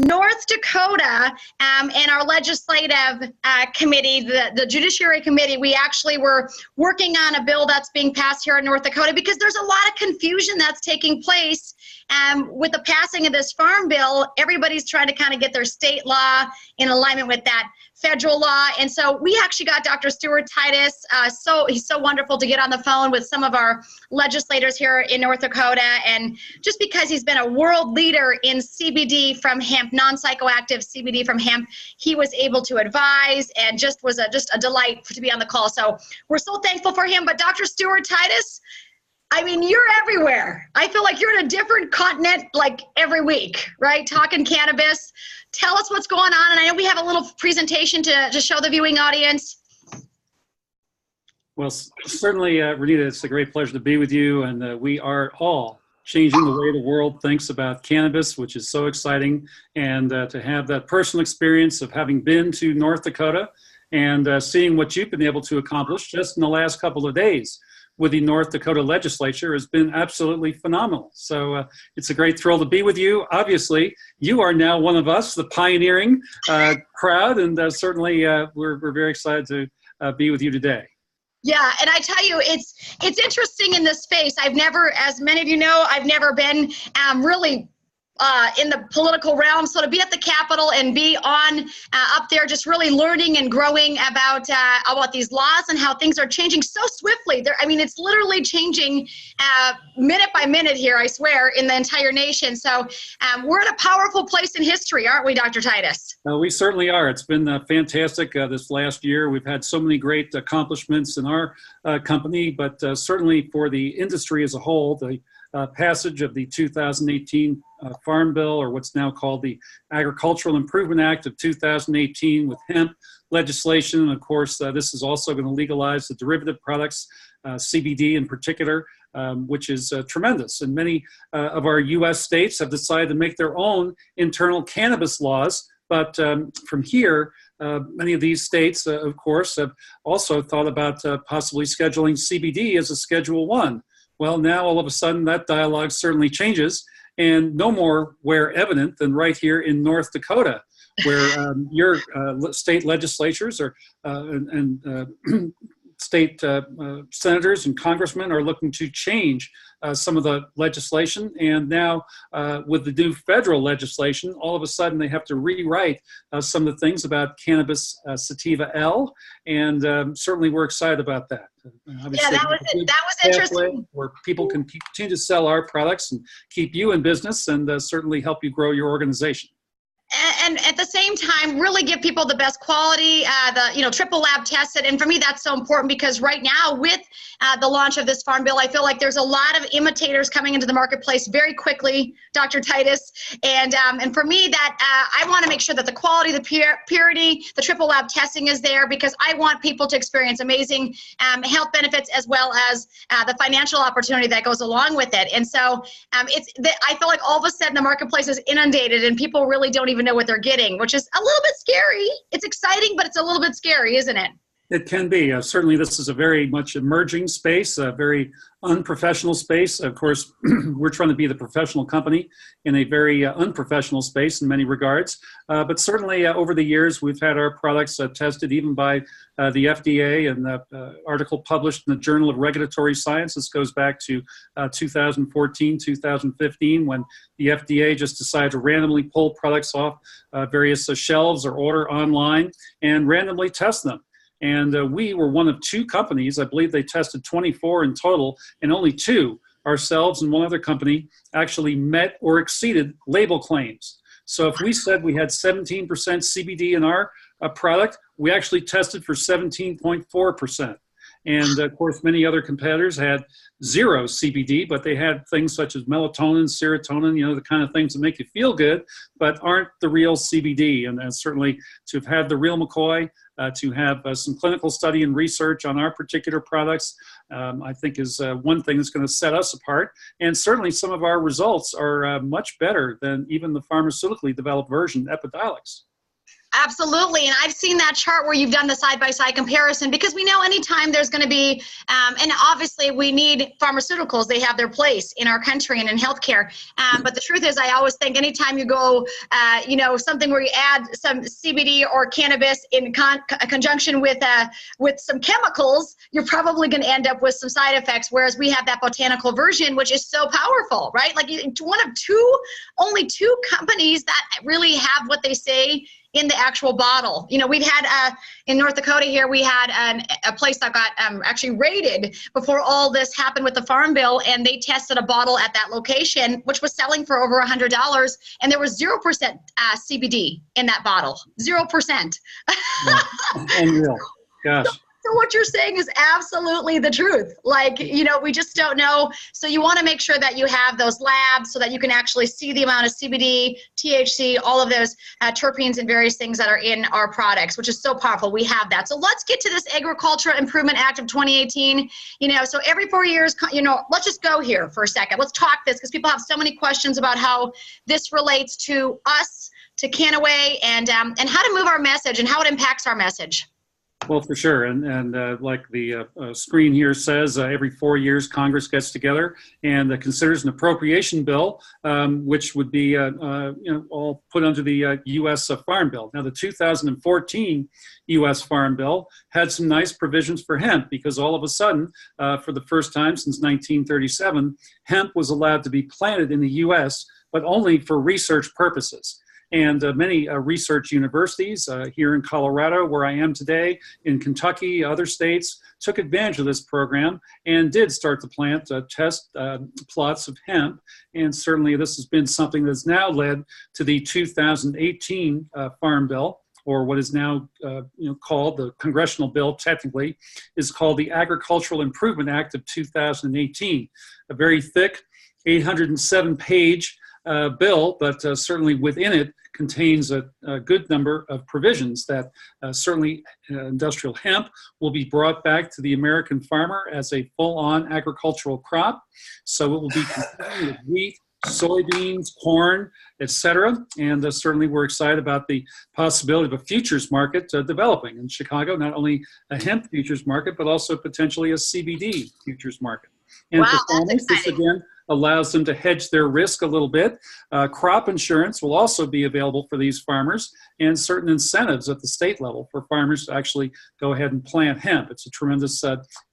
North Dakota and our legislative committee, the Judiciary Committee, we actually were working on a bill that's being passed here in North Dakota because there's a lot of confusion that's taking place with the passing of this farm bill. Everybody's trying to kind of get their state law in alignment with that federal law. And so we actually got Dr. Stuart Titus. He's so wonderful to get on the phone with some of our legislators here in North Dakota. And just because he's been a world leader in CBD from hemp, non-psychoactive CBD from hemp, he was able to advise and just was just a delight to be on the call. So we're so thankful for him. But Dr. Stuart Titus, I mean, you're everywhere. I feel like you're in a different continent like every week, right? Talking cannabis. Tell us what's going on. And I know we have a little presentation to show the viewing audience. Well, certainly, Renita, it's a great pleasure to be with you. And we are all changing the way the world thinks about cannabis, which is so exciting. And to have that personal experience of having been to North Dakota and seeing what you've been able to accomplish just in the last couple of days with the North Dakota legislature has been absolutely phenomenal. So it's a great thrill to be with you. Obviously, you are now one of us, the pioneering crowd, and certainly we're very excited to be with you today. Yeah, and I tell you, it's interesting in this space. I've never, as many of you know, I've never been really in the political realm. So to be at the Capitol and be on up there, just really learning and growing about these laws and how things are changing so swiftly. I mean, it's literally changing minute by minute here, I swear, in the entire nation. So we're in a powerful place in history, aren't we, Dr. Titus? We certainly are. It's been fantastic this last year. We've had so many great accomplishments in our company, but certainly for the industry as a whole, the passage of the 2018 Farm Bill, or what's now called the Agricultural Improvement Act of 2018 with hemp legislation. And of course, this is also going to legalize the derivative products, CBD in particular, which is tremendous. And many of our U.S. states have decided to make their own internal cannabis laws. But from here, many of these states, of course, have also thought about possibly scheduling CBD as a Schedule 1. Well, now all of a sudden that dialogue certainly changes, and no more where evident than right here in North Dakota, where your state legislatures and state senators and congressmen are looking to change some of the legislation. And now with the new federal legislation, all of a sudden they have to rewrite some of the things about cannabis sativa L. And certainly we're excited about that. Yeah, that was interesting. Where people can continue to sell our products and keep you in business and certainly help you grow your organization. And at the same time, really give people the best quality, triple lab tested. And for me, that's so important because right now with the launch of this Farm Bill, I feel like there's a lot of imitators coming into the marketplace very quickly, Dr. Titus. And for me, that I want to make sure that the quality, the purity, the triple lab testing is there because I want people to experience amazing health benefits as well as the financial opportunity that goes along with it. And so I feel like all of a sudden the marketplace is inundated and people really don't even know what they're getting, which is a little bit scary. It's exciting, but it's a little bit scary, isn't it? It can be. Certainly this is a very much emerging space, a very unprofessional space. Of course, we're trying to be the professional company in a very unprofessional space in many regards. But certainly over the years, we've had our products tested even by the FDA, and the article published in the Journal of Regulatory Science. This goes back to 2014, 2015, when the FDA just decided to randomly pull products off various shelves or order online and randomly test them. And we were one of 2 companies, I believe they tested 24 in total, and only 2, ourselves and one other company, actually met or exceeded label claims. So if we said we had 17% CBD in our product, we actually tested for 17.4%. And of course, many other competitors had 0 CBD, but they had things such as melatonin, serotonin, the kind of things that make you feel good, but aren't the real CBD. And certainly to have had the real McCoy, to have some clinical study and research on our particular products, I think is one thing that's going to set us apart. And certainly some of our results are much better than even the pharmaceutically developed version, Epidiolex. Absolutely. And I've seen that chart where you've done the side-by-side comparison, because we know anytime there's going to be, and obviously we need pharmaceuticals, they have their place in our country and in healthcare. But the truth is, I always think anytime you go, something where you add some CBD or cannabis in conjunction with some chemicals, you're probably going to end up with some side effects. Whereas we have that botanical version, which is so powerful, right? Like only two companies that really have what they say in the actual bottle. We've had in North Dakota here, we had a place that got actually raided before all this happened with the Farm Bill, and they tested a bottle at that location, which was selling for over $100, and there was 0% CBD in that bottle. 0%. Yeah. Unreal. Gosh. So what you're saying is absolutely the truth. Like, we just don't know. So you want to make sure that you have those labs so that you can actually see the amount of CBD, THC, all of those terpenes and various things that are in our products, which is so powerful. We have that. So let's get to this Agricultural Improvement Act of 2018. So every 4 years, let's just go here for a second. Let's talk this, because people have so many questions about how this relates to us, to Kannaway, and how to move our message and how it impacts our message. Well, for sure. And like the screen here says, every 4 years, Congress gets together and considers an appropriation bill, which would be all put under the U.S. Farm Bill. Now, the 2014 U.S. Farm Bill had some nice provisions for hemp, because all of a sudden, for the first time since 1937, hemp was allowed to be planted in the U.S., but only for research purposes. And many research universities here in Colorado, where I am today, in Kentucky, other states, took advantage of this program and did start to plant test plots of hemp. And certainly this has been something that's now led to the 2018 Farm Bill, or what is now called the congressional bill, technically, is called the Agricultural Improvement Act of 2018. A very thick 807-page bill, but certainly within it contains a good number of provisions that certainly industrial hemp will be brought back to the American farmer as a full-on agricultural crop. So it will be competing with wheat, soybeans, corn, etc. And certainly we're excited about the possibility of a futures market developing in Chicago, not only a hemp futures market, but also potentially a CBD futures market. And wow, for that's farmers, this again allows them to hedge their risk a little bit. Crop insurance will also be available for these farmers, and certain incentives at the state level for farmers to actually go ahead and plant hemp. It's a tremendous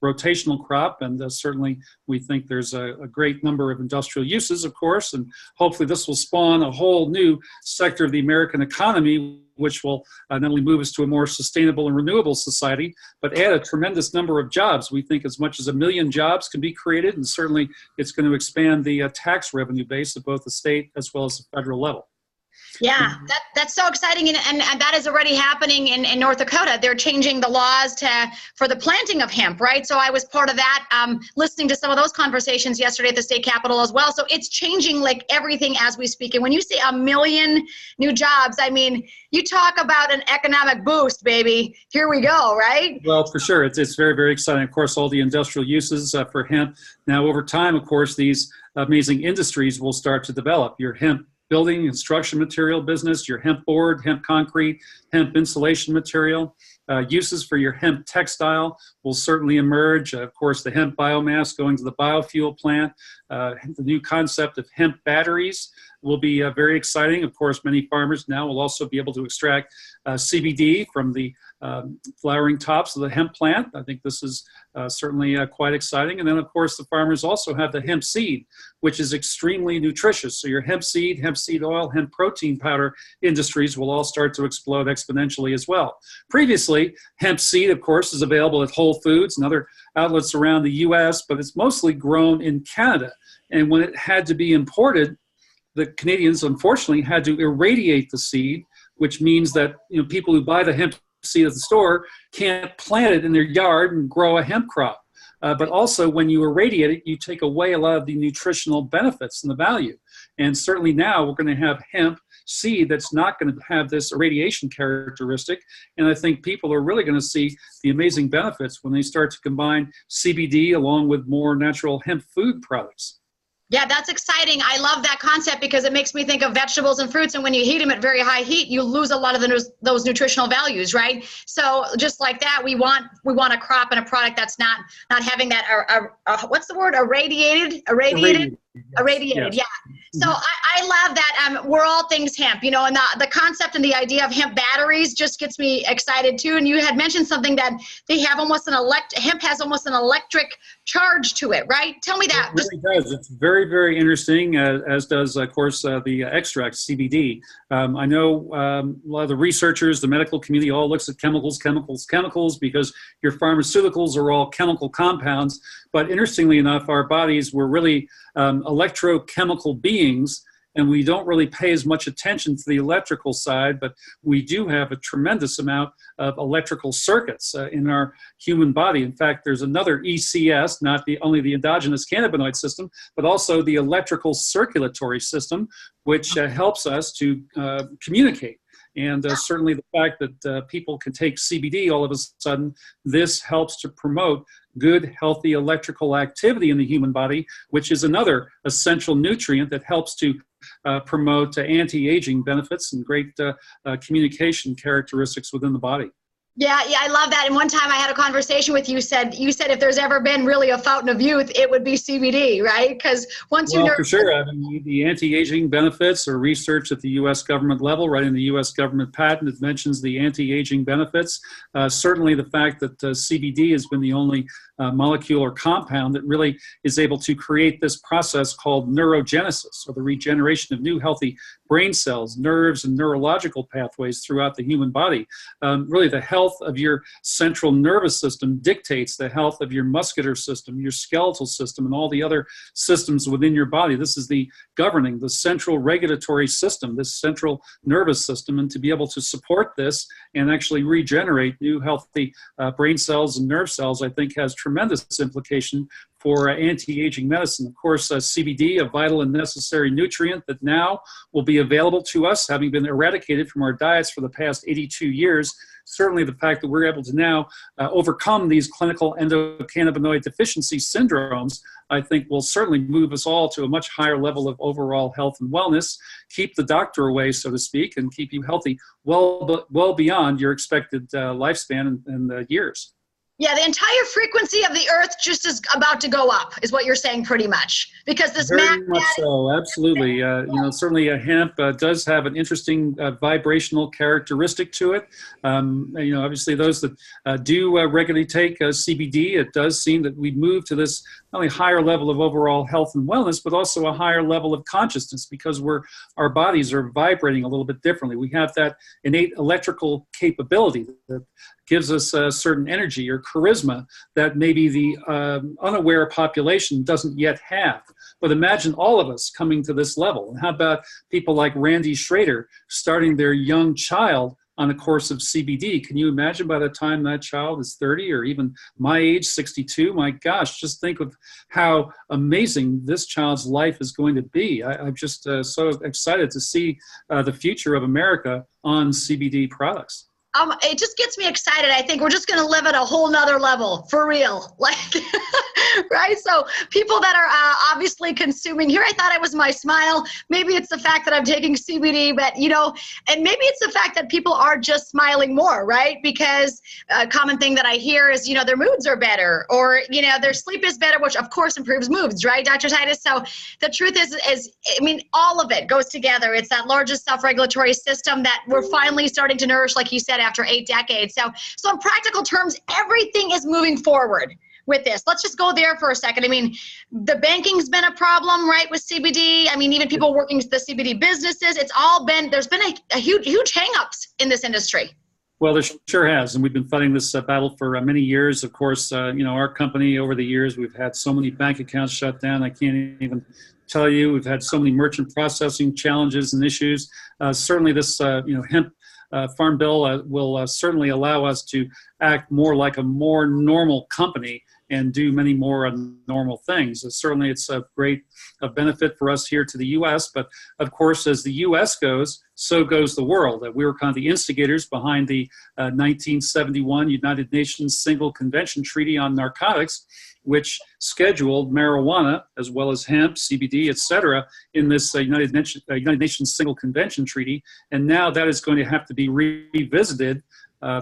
rotational crop, and certainly we think there's a great number of industrial uses, of course, and hopefully this will spawn a whole new sector of the American economy, which will not only move us to a more sustainable and renewable society, but add a tremendous number of jobs. We think as much as 1 million jobs can be created, and certainly it's going to expand the tax revenue base at both the state as well as the federal level. Yeah, that's so exciting, and that is already happening in North Dakota. They're changing the laws for the planting of hemp, right? So I was part of that, listening to some of those conversations yesterday at the state capitol as well. So it's changing like everything as we speak. And when you say 1 million new jobs, I mean, you talk about an economic boost, baby. Here we go, right? Well, for sure. It's very, very exciting. Of course, all the industrial uses for hemp. Now, over time, of course, these amazing industries will start to develop. Your hemp building, construction material business, your hemp board, hemp concrete, hemp insulation material. Uses for your hemp textile will certainly emerge. Of course, the hemp biomass going to the biofuel plant. The new concept of hemp batteries will be very exciting. Of course, many farmers now will also be able to extract CBD from the flowering tops of the hemp plant. I think this is certainly quite exciting. And then, of course, the farmers also have the hemp seed, which is extremely nutritious. So your hemp seed oil, hemp protein powder industries will all start to explode exponentially as well. Previously, hemp seed, of course, is available at Whole Foods and other outlets around the U.S., but it's mostly grown in Canada. And when it had to be imported, the Canadians, unfortunately, had to irradiate the seed, which means that people who buy the hemp seed at the store can't plant it in their yard and grow a hemp crop. But also, when you irradiate it, you take away a lot of the nutritional benefits and the value. And certainly now we're going to have hemp seed that's not going to have this irradiation characteristic. And I think people are really going to see the amazing benefits when they start to combine CBD along with more natural hemp food products. Yeah, that's exciting. I love that concept because it makes me think of vegetables and fruits. And when you heat them at very high heat, you lose a lot of those nutritional values, right? So just like that, we want a crop and a product that's not having that. What's the word? Irradiated. Yes. Yeah. So I love that. We're all things hemp, you know, and the concept and the idea of hemp batteries just gets me excited too. And you had mentioned something that they have hemp has almost an electric charge to it, right? Tell me that. It really does. It's very, very interesting, as does, of course, the extract, CBD. I know a lot of the researchers, the medical community all looks at chemicals, because your pharmaceuticals are all chemical compounds. But interestingly enough, our bodies were really electrochemical beings, and we don't really pay as much attention to the electrical side, but we do have a tremendous amount of electrical circuits in our human body. In fact, there's another ECS, not only the endogenous cannabinoid system, but also the electrical circulatory system, which helps us to communicate. And certainly the fact that people can take CBD all of a sudden, this helps to promote good, healthy electrical activity in the human body, which is another essential nutrient that helps to promote anti-aging benefits and great communication characteristics within the body. Yeah, I love that. And one time I had a conversation with you. You said if there's ever been really a fountain of youth, it would be CBD, right? Because once you know, for sure, I mean, the anti-aging benefits are researched at the U.S. government level, right in the U.S. government patent. It mentions the anti-aging benefits. Certainly, the fact that CBD has been the only molecule or compound that really is able to create this process called neurogenesis, or the regeneration of new healthy brain cells, nerves, and neurological pathways throughout the human body. Really, the health of your central nervous system dictates the health of your muscular system, your skeletal system, and all the other systems within your body. This is the central regulatory system, this central nervous system, and to be able to support this and actually regenerate new healthy brain cells and nerve cells, I think has tremendous implication for anti-aging medicine. Of course, CBD, a vital and necessary nutrient that now will be available to us, having been eradicated from our diets for the past 82 years. Certainly the fact that we're able to now overcome these clinical endocannabinoid deficiency syndromes, I think will certainly move us all to a much higher level of overall health and wellness, keep the doctor away, so to speak, and keep you healthy well beyond your expected lifespan and years. Yeah, the entire frequency of the earth just is about to go up, is what you're saying pretty much. Because this very much so, absolutely. Certainly hemp does have an interesting vibrational characteristic to it. Obviously those that do regularly take CBD, it does seem that we move to this not only higher level of overall health and wellness, but also a higher level of consciousness, because our bodies are vibrating a little bit differently. We have that innate electrical capability that gives us a certain energy or charisma that maybe the unaware population doesn't yet have. But imagine all of us coming to this level. And how about people like Randy Schrader starting their young child on a course of CBD? Can you imagine by the time that child is 30 or even my age, 62? My gosh, just think of how amazing this child's life is going to be. I'm just so excited to see the future of America on CBD products. It just gets me excited. I think we're just going to live at a whole nother level, for real. Like, right? So people that are obviously consuming, here I thought it was my smile. Maybe it's the fact that I'm taking CBD, but, and maybe it's the fact that people are just smiling more, right? Because a common thing that I hear is, their moods are better, or, their sleep is better, which of course improves moods, right, Dr. Titus? So the truth is, all of it goes together. It's that largest self-regulatory system that we're finally starting to nourish, like you said, after 8 decades. So in practical terms, everything is moving forward with this. Let's just go there for a second. The banking's been a problem, right, with CBD. Even people working the CBD businesses, there's been a huge hang-ups in this industry. Well, there sure has, and we've been fighting this battle for many years. Of course, our company over the years, we've had so many bank accounts shut down, I can't even tell you. We've had so many merchant processing challenges and issues. Certainly this, hemp Farm Bill will certainly allow us to act more like a more normal company and do many more normal things. Certainly it's a great benefit for us here to the U.S., but of course, as the U.S. goes, so goes the world. We were kind of the instigators behind the 1971 United Nations Single Convention Treaty on Narcotics, which scheduled marijuana as well as hemp, CBD, et cetera, in this United Nations Single Convention Treaty. And now that is going to have to be revisited.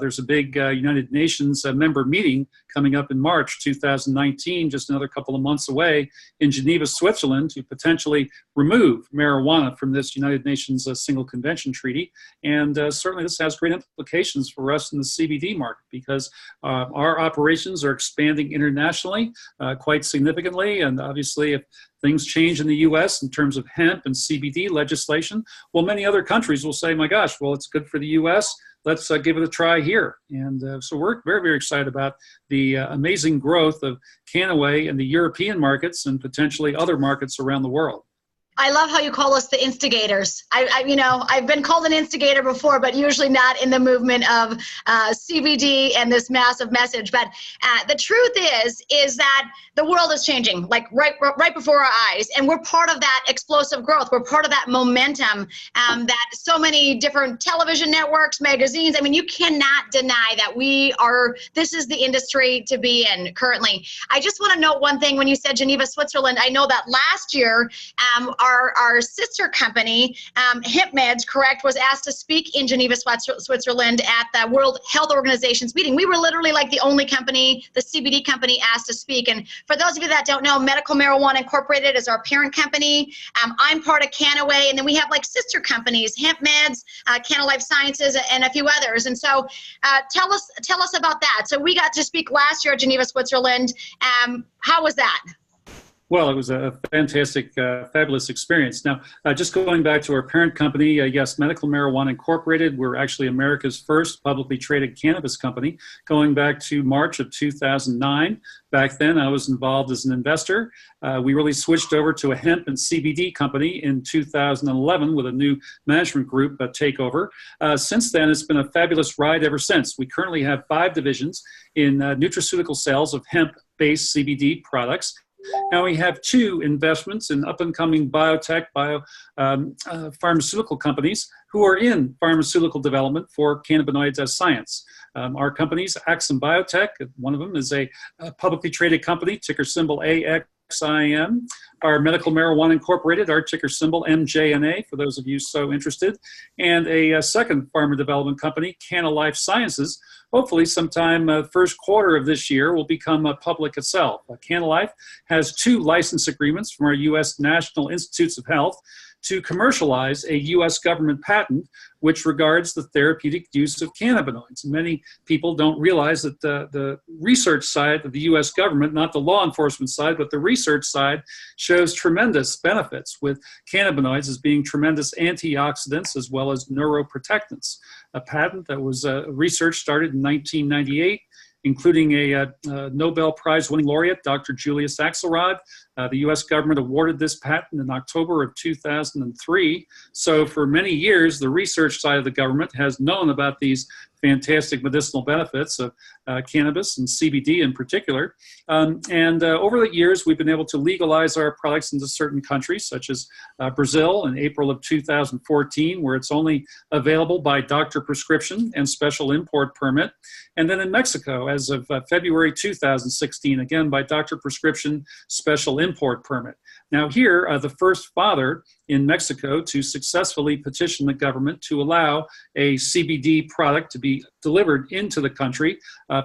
There's a big United Nations member meeting coming up in March 2019, just another couple of months away, in Geneva, Switzerland, to potentially remove marijuana from this United Nations Single Convention Treaty. And certainly this has great implications for us in the CBD market, because our operations are expanding internationally quite significantly. And obviously, if things change in the U.S. in terms of hemp and CBD legislation, well, many other countries will say, my gosh, well, it's good for the U.S., let's give it a try here. And so we're very, very excited about the amazing growth of Kannaway in the European markets and potentially other markets around the world. I love how you call us the instigators. I've been called an instigator before, but usually not in the movement of CBD and this massive message. But the truth is that the world is changing, like right before our eyes, and we're part of that explosive growth. We're part of that momentum that so many different television networks, magazines. I mean, you cannot deny that this is the industry to be in currently. I just want to note one thing. When you said Geneva, Switzerland, I know that last year, our sister company, Hemp Meds, correct, was asked to speak in Geneva, Switzerland at the World Health Organization's meeting. We were literally like the only company, the CBD company, asked to speak. And for those of you that don't know, Medical Marijuana Incorporated is our parent company. I'm part of Kannaway, and then we have like sister companies, Hemp Meds, Canna Life Sciences, and a few others. And so tell us about that. So we got to speak last year at Geneva, Switzerland. How was that? Well, it was a fantastic, fabulous experience. Now, just going back to our parent company, yes, Medical Marijuana Incorporated, we're actually America's first publicly traded cannabis company, going back to March of 2009. Back then, I was involved as an investor. We really switched over to a hemp and CBD company in 2011 with a new management group takeover. Since then, it's been a fabulous ride ever since. We currently have 5 divisions in nutraceutical sales of hemp-based CBD products. Now we have 2 investments in up-and-coming biotech, pharmaceutical companies who are in pharmaceutical development for cannabinoids as science. Our companies, Axum Biotech, one of them is a publicly traded company, ticker symbol AXIM. Our Medical Marijuana Incorporated, our ticker symbol MJNA, for those of you so interested. And a second pharma development company, Canna Life Sciences, hopefully sometime first quarter of this year will become public itself. Canna Life has 2 license agreements from our U.S. National Institutes of Health to commercialize a U.S. government patent which regards the therapeutic use of cannabinoids. Many people don't realize that the research side of the U.S. government, not the law enforcement side, but the research side, shows tremendous benefits, with cannabinoids as being tremendous antioxidants as well as neuroprotectants. A patent that was research started in 1998, including a Nobel Prize-winning laureate, Dr. Julius Axelrod. The U.S. government awarded this patent in October of 2003. So for many years, the research side of the government has known about these fantastic medicinal benefits of cannabis and CBD in particular. And over the years, we've been able to legalize our products into certain countries, such as Brazil in April of 2014, where it's only available by doctor prescription and special import permit. And then in Mexico, as of February 2016, again by doctor prescription, special import permit. Now here, the first father in Mexico to successfully petition the government to allow a CBD product to be delivered into the country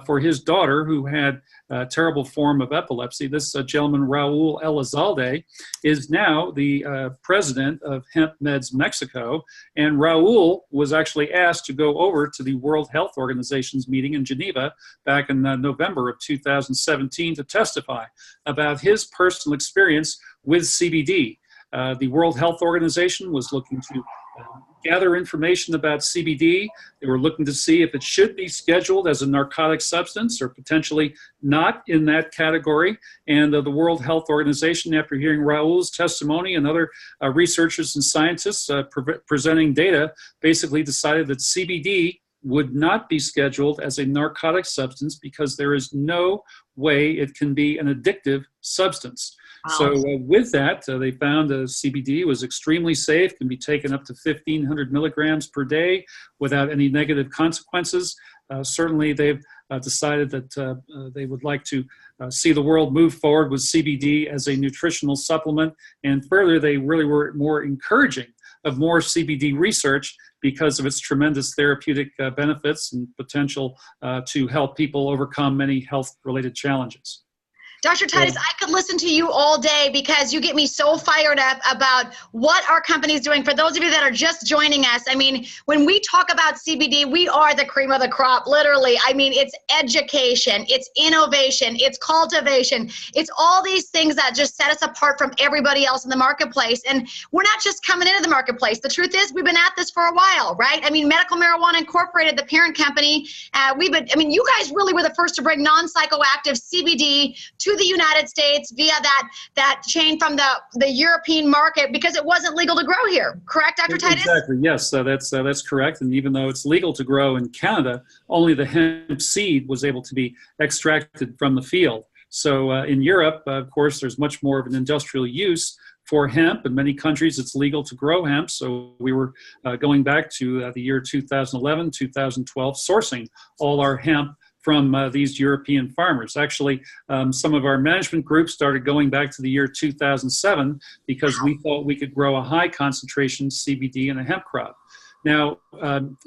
for his daughter who had a terrible form of epilepsy. This gentleman, Raul Elizalde, is now the president of Hemp Meds Mexico. And Raul was actually asked to go over to the World Health Organization's meeting in Geneva back in November of 2017 to testify about his personal experience with CBD. The World Health Organization was looking to gather information about CBD. They were looking to see if it should be scheduled as a narcotic substance or potentially not in that category. And the World Health Organization, after hearing Raul's testimony and other researchers and scientists presenting data, basically decided that CBD would not be scheduled as a narcotic substance because there is no way it can be an addictive substance. So with that, they found CBD was extremely safe, can be taken up to 1,500 milligrams per day without any negative consequences. Certainly, they've decided that they would like to see the world move forward with CBD as a nutritional supplement. And further, they really were more encouraging of more CBD research because of its tremendous therapeutic benefits and potential to help people overcome many health-related challenges. Dr. Titus, I could listen to you all day because you get me so fired up about what our company is doing. For those of you that are just joining us, I mean, when we talk about CBD, we are the cream of the crop, literally. I mean, it's education, it's innovation, it's cultivation, it's all these things that just set us apart from everybody else in the marketplace. And we're not just coming into the marketplace. The truth is, we've been at this for a while, right? I mean, Medical Marijuana Incorporated, the parent company, you guys really were the first to bring non-psychoactive CBD to the United States via that chain from the European market because it wasn't legal to grow here. Correct, Dr. Titus? Exactly. Yes, that's correct. And even though it's legal to grow in Canada, only the hemp seed was able to be extracted from the field. So in Europe, of course, there's much more of an industrial use for hemp. In many countries, it's legal to grow hemp. So we were going back to the year 2011, 2012, sourcing all our hemp from these European farmers. Actually, some of our management groups started going back to the year 2007 because we thought we could grow a high concentration CBD in a hemp crop. Now,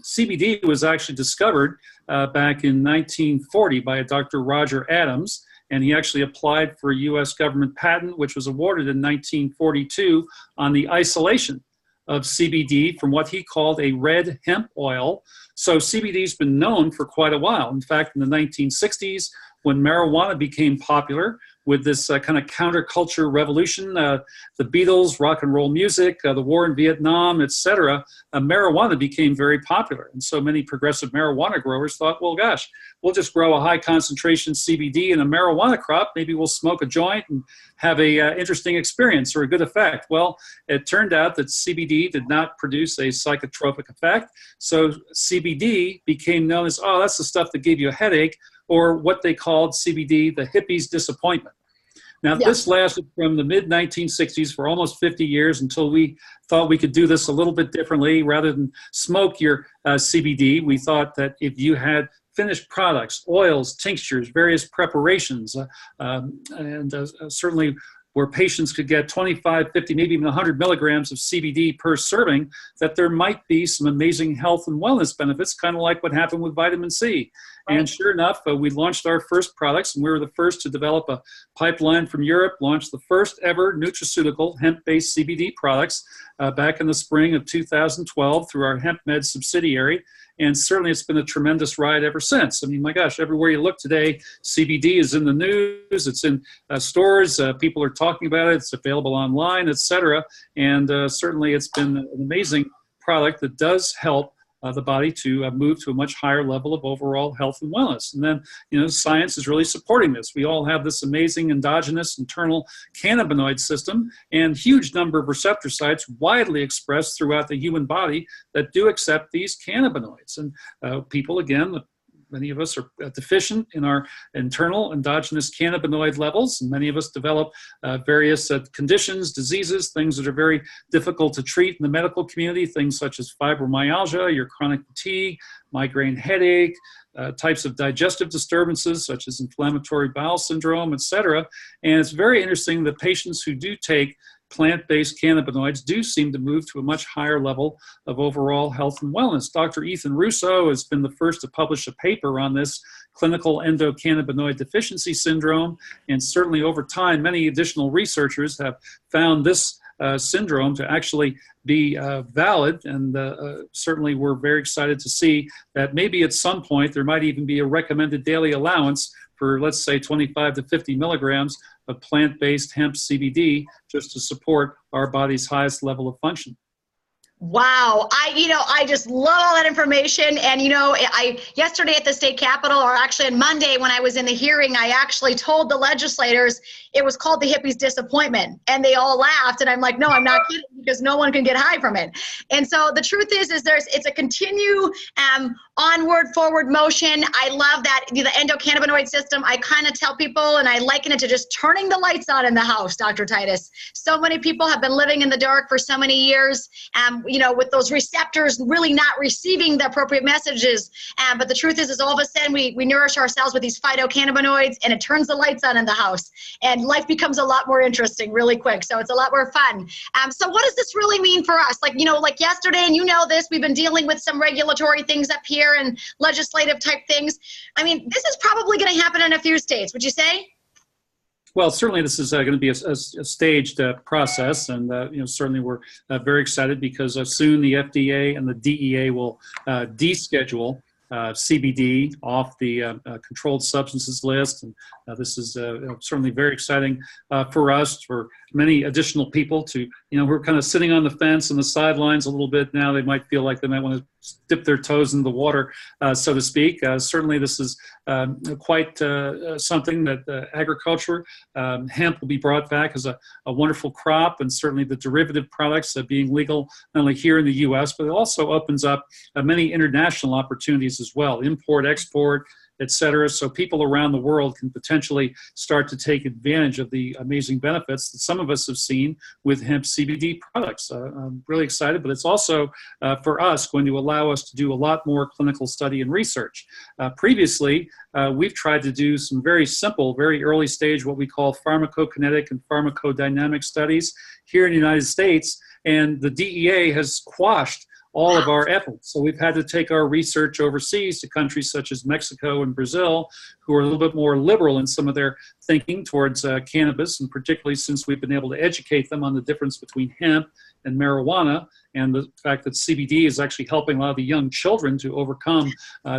CBD was actually discovered back in 1940 by a Dr. Roger Adams, and he actually applied for a U.S. government patent, which was awarded in 1942 on the isolation of CBD from what he called a red hemp oil. So CBD's been known for quite a while. In fact, in the 1960s, when marijuana became popular with this kind of counterculture revolution, the Beatles, rock and roll music, the war in Vietnam, etc., marijuana became very popular. And so many progressive marijuana growers thought, well, gosh, we'll just grow a high concentration CBD in a marijuana crop. Maybe we'll smoke a joint and have a interesting experience or a good effect. Well, it turned out that CBD did not produce a psychotropic effect. So CBD became known as, oh, that's the stuff that gave you a headache, or what they called CBD, the hippie's disappointment. Now, this lasted from the mid-1960s for almost 50 years until we thought we could do this a little bit differently. Rather than smoke your CBD, we thought that if you had finished products, oils, tinctures, various preparations, certainly where patients could get 25, 50, maybe even 100 milligrams of CBD per serving, that there might be some amazing health and wellness benefits, kind of like what happened with vitamin C. Right. And sure enough, we launched our first products, and we were the first to develop a pipeline from Europe, launched the first ever nutraceutical hemp-based CBD products back in the spring of 2012 through our HempMed subsidiary. And certainly it's been a tremendous ride ever since. I mean, my gosh, everywhere you look today, CBD is in the news, it's in stores, people are talking about it, it's available online, etc. And certainly it's been an amazing product that does help the body to move to a much higher level of overall health and wellness. And then, science is really supporting this. We all have this amazing endogenous internal cannabinoid system and huge number of receptor sites widely expressed throughout the human body that do accept these cannabinoids. And people, again, many of us are deficient in our internal endogenous cannabinoid levels, and many of us develop various conditions, diseases, things that are very difficult to treat in the medical community, things such as fibromyalgia, your chronic fatigue, migraine headache, types of digestive disturbances such as inflammatory bowel syndrome, etc. And it's very interesting that patients who do take plant-based cannabinoids do seem to move to a much higher level of overall health and wellness. Dr. Ethan Russo has been the first to publish a paper on this clinical endocannabinoid deficiency syndrome, and certainly over time, many additional researchers have found this syndrome to actually be valid, and certainly we're very excited to see that maybe at some point there might even be a recommended daily allowance for, let's say, 25 to 50 milligrams of plant-based hemp CBD just to support our body's highest level of function. Wow. I just love all that information. And, yesterday at the state capitol, or actually on Monday when I was in the hearing, I actually told the legislators it was called the hippie's disappointment. And they all laughed. And I'm like, no, I'm not kidding, because no one can get high from it. And so the truth is it's a continue onward, forward motion. I love that the endocannabinoid system. I kind of tell people, and I liken it to just turning the lights on in the house, Dr. Titus. So many people have been living in the dark for so many years, with those receptors really not receiving the appropriate messages. But the truth is all of a sudden we nourish ourselves with these phytocannabinoids, and it turns the lights on in the house, and life becomes a lot more interesting really quick. So it's a lot more fun. So what does this really mean for us? Like yesterday, and this, we've been dealing with some regulatory things up here and legislative type things. I mean, this is probably going to happen in a few states, would you say? Well, certainly this is going to be a staged process, and certainly we're very excited because soon the FDA and the DEA will deschedule CBD off the controlled substances list, and this is certainly very exciting for us, for many additional people to, we're kind of sitting on the fence and the sidelines a little bit now. They might feel like they might want to dip their toes in the water, so to speak. Certainly this is quite something that agriculture, hemp will be brought back as a wonderful crop, and certainly the derivative products being legal not only here in the U.S., but it also opens up many international opportunities as well, import, export, et cetera. So people around the world can potentially start to take advantage of the amazing benefits that some of us have seen with hemp CBD products. I'm really excited, but it's also for us going to allow us to do a lot more clinical study and research. Previously, we've tried to do some very simple, very early stage, what we call pharmacokinetic and pharmacodynamic studies here in the United States, and the DEA has quashed all of our efforts. So we've had to take our research overseas to countries such as Mexico and Brazil, who are a little bit more liberal in some of their thinking towards cannabis, and particularly since we've been able to educate them on the difference between hemp and marijuana, and the fact that CBD is actually helping a lot of the young children to overcome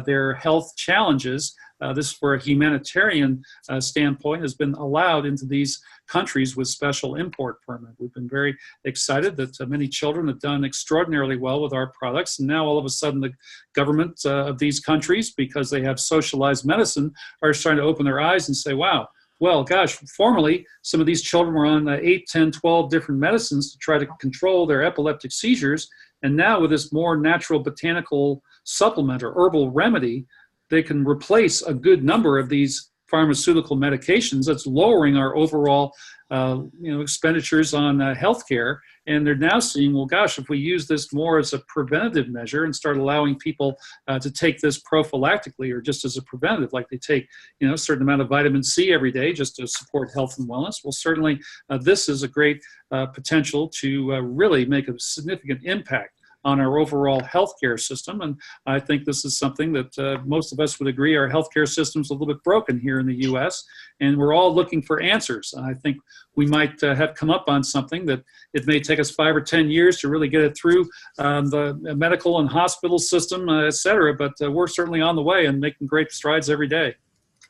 their health challenges. This, for a humanitarian standpoint, has been allowed into these countries with special import permit. We've been very excited that many children have done extraordinarily well with our products, and now all of a sudden the government of these countries, because they have socialized medicine, are starting to open their eyes and say, wow, well, gosh, formerly some of these children were on 8, 10, 12 different medicines to try to control their epileptic seizures, and now with this more natural botanical supplement or herbal remedy, they can replace a good number of these pharmaceutical medications. That's lowering our overall expenditures on healthcare. And they're now seeing, well, gosh, if we use this more as a preventative measure and start allowing people to take this prophylactically or just as a preventative, like they take a certain amount of vitamin C every day just to support health and wellness, well, certainly this is a great potential to really make a significant impact on our overall healthcare system. And I think this is something that most of us would agree our healthcare system's a little bit broken here in the U.S., and we're all looking for answers. And I think we might have come up on something that it may take us 5 or 10 years to really get it through the medical and hospital system, et cetera, but we're certainly on the way and making great strides every day.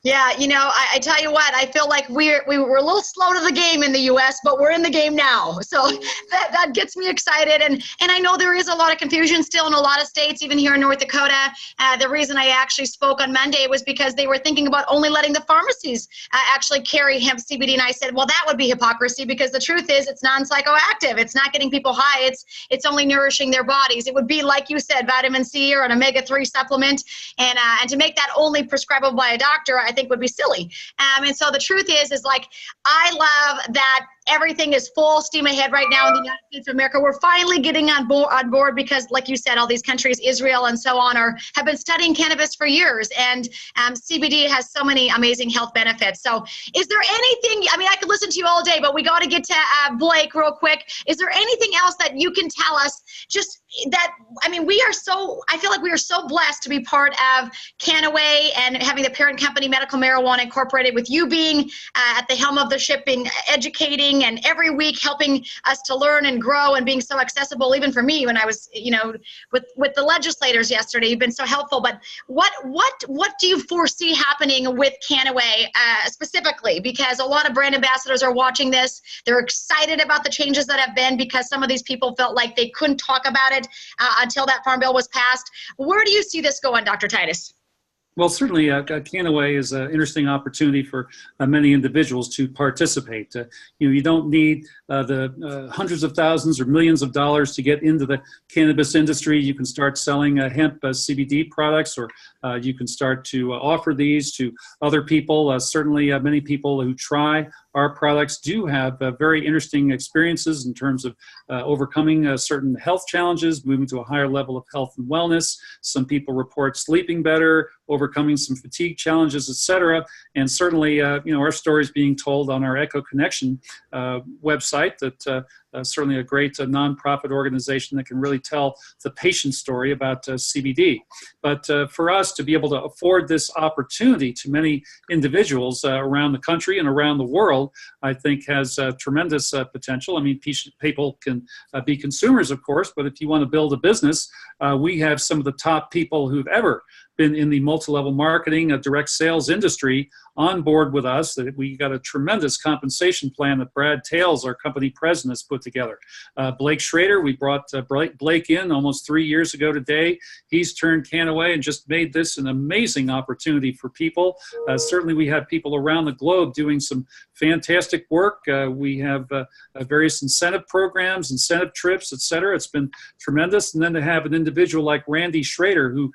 Yeah, I tell you what, I feel like we were a little slow to the game in the U.S., but we're in the game now. So that gets me excited. And I know there is a lot of confusion still in a lot of states, even here in North Dakota. The reason I actually spoke on Monday was because they were thinking about only letting the pharmacies actually carry hemp CBD. And I said, well, that would be hypocrisy, because the truth is it's non-psychoactive. It's not getting people high. It's only nourishing their bodies. It would be, like you said, vitamin C or an omega-3 supplement. And to make that only prescribable by a doctor, I think would be silly. And so the truth is like, I love that everything is full steam ahead right now in the United States of America. We're finally getting on board because, like you said, all these countries, Israel and so on, have been studying cannabis for years, and CBD has so many amazing health benefits. So is there anything, I could listen to you all day, but we got to get to Blake real quick. Is there anything else that you can tell us, just that, I feel like we are so blessed to be part of Kannaway and having the parent company Medical Marijuana Incorporated, with you being at the helm of the ship, being educating and every week helping us to learn and grow and being so accessible, even for me when I was, with the legislators yesterday. You've been so helpful. But what do you foresee happening with Kannaway specifically? Because a lot of brand ambassadors are watching this. They're excited about the changes that have been, because some of these people felt like they couldn't talk about it until that farm bill was passed. Where do you see this going, Dr. Titus? Well, certainly, Kannaway is an interesting opportunity for many individuals to participate. You don't need the hundreds of thousands or millions of dollars to get into the cannabis industry. You can start selling hemp CBD products, or you can start to offer these to other people. Certainly, many people who try our products do have very interesting experiences in terms of overcoming certain health challenges, moving to a higher level of health and wellness. Some people report sleeping better, overcoming some fatigue challenges, et cetera. And certainly, our story is being told on our Echo Connection website. That certainly a great nonprofit organization that can really tell the patient story about CBD. But for us to be able to afford this opportunity to many individuals around the country and around the world, I think has tremendous potential. I mean, people can be consumers, of course, but if you want to build a business, we have some of the top people who've ever been in the multi-level marketing, direct sales industry on board with us. That we got a tremendous compensation plan that Brad Tales, our company president, has put together. Blake Schrader, we brought Blake in almost 3 years ago today. He's turned Kannaway and just made this an amazing opportunity for people. Certainly we have people around the globe doing some fantastic work. We have various incentive programs, incentive trips, et cetera. It's been tremendous. And then to have an individual like Randy Schrader, who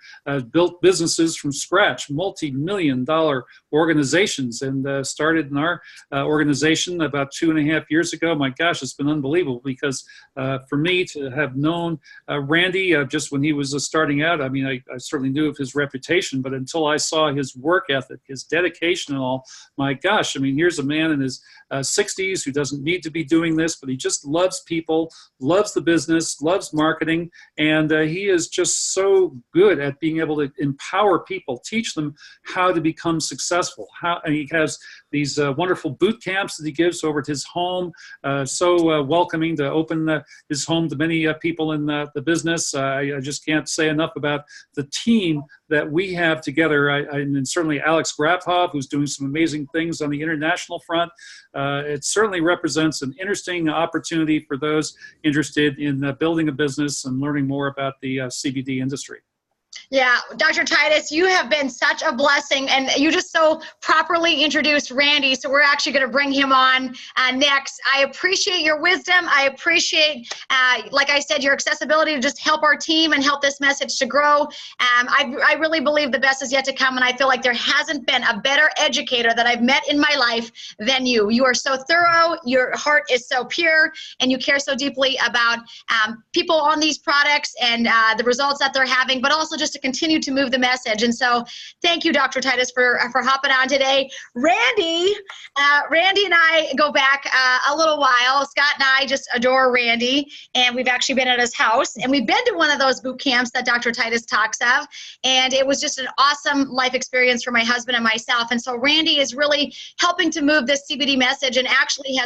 built businesses from scratch, multi-million-dollar organizations, and started in our organization about 2.5 years ago. My gosh, it's been unbelievable, because for me to have known Randy just when he was starting out, I mean, I certainly knew of his reputation, but until I saw his work ethic, his dedication and all, my gosh, I mean, here's a man in his 60s who doesn't need to be doing this, but he just loves people, loves the business, loves marketing, and he is just so good at being able to empower people, teach them how to become successful. And he has these wonderful boot camps that he gives over at his home, so welcoming to open his home to many people in the business. I just can't say enough about the team that we have together. And certainly Alex Graphoff, who's doing some amazing things on the international front. It certainly represents an interesting opportunity for those interested in building a business and learning more about the CBD industry. Yeah, Dr. Titus, you have been such a blessing, and you just so properly introduced Randy, so we're actually going to bring him on next. I appreciate your wisdom. I appreciate, like I said, your accessibility to just help our team and help this message to grow. I really believe the best is yet to come, and I feel like there hasn't been a better educator that I've met in my life than you. You are so thorough, your heart is so pure, and you care so deeply about people on these products and the results that they're having, but also just to continue to move the message. And so thank you, Dr. Titus, for hopping on today. Randy and I go back a little while. Scott and I just adore Randy, and we've actually been at his house, and we've been to one of those boot camps that Dr. Titus talks of, and it was just an awesome life experience for my husband and myself. And so Randy is really helping to move this CBD message, and actually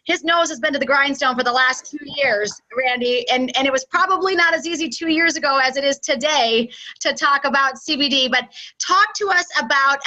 his nose has been to the grindstone for the last 2 years, Randy, and it was probably not as easy 2 years ago as it is today to talk about CBD. But talk to us about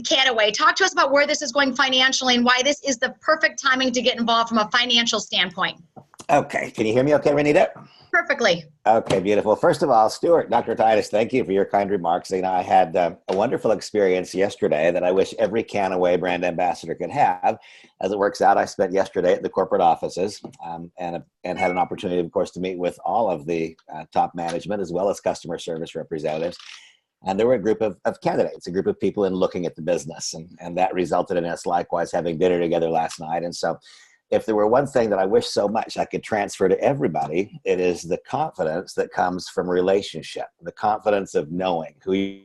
Kannaway. Talk to us about where this is going financially and why this is the perfect timing to get involved from a financial standpoint. Okay. Can you hear me okay, Renita? Perfectly. Okay, beautiful. First of all, Stuart, Dr. Titus, thank you for your kind remarks. You know, I had a wonderful experience yesterday that I wish every Kannaway brand ambassador could have. As it works out, I spent yesterday at the corporate offices and had an opportunity, of course, to meet with all of the top management as well as customer service representatives. And there were a group of candidates, a group of people in looking at the business. And that resulted in us likewise having dinner together last night. And so if there were one thing that I wish so much I could transfer to everybody, it is the confidence that comes from relationship, the confidence of knowing who you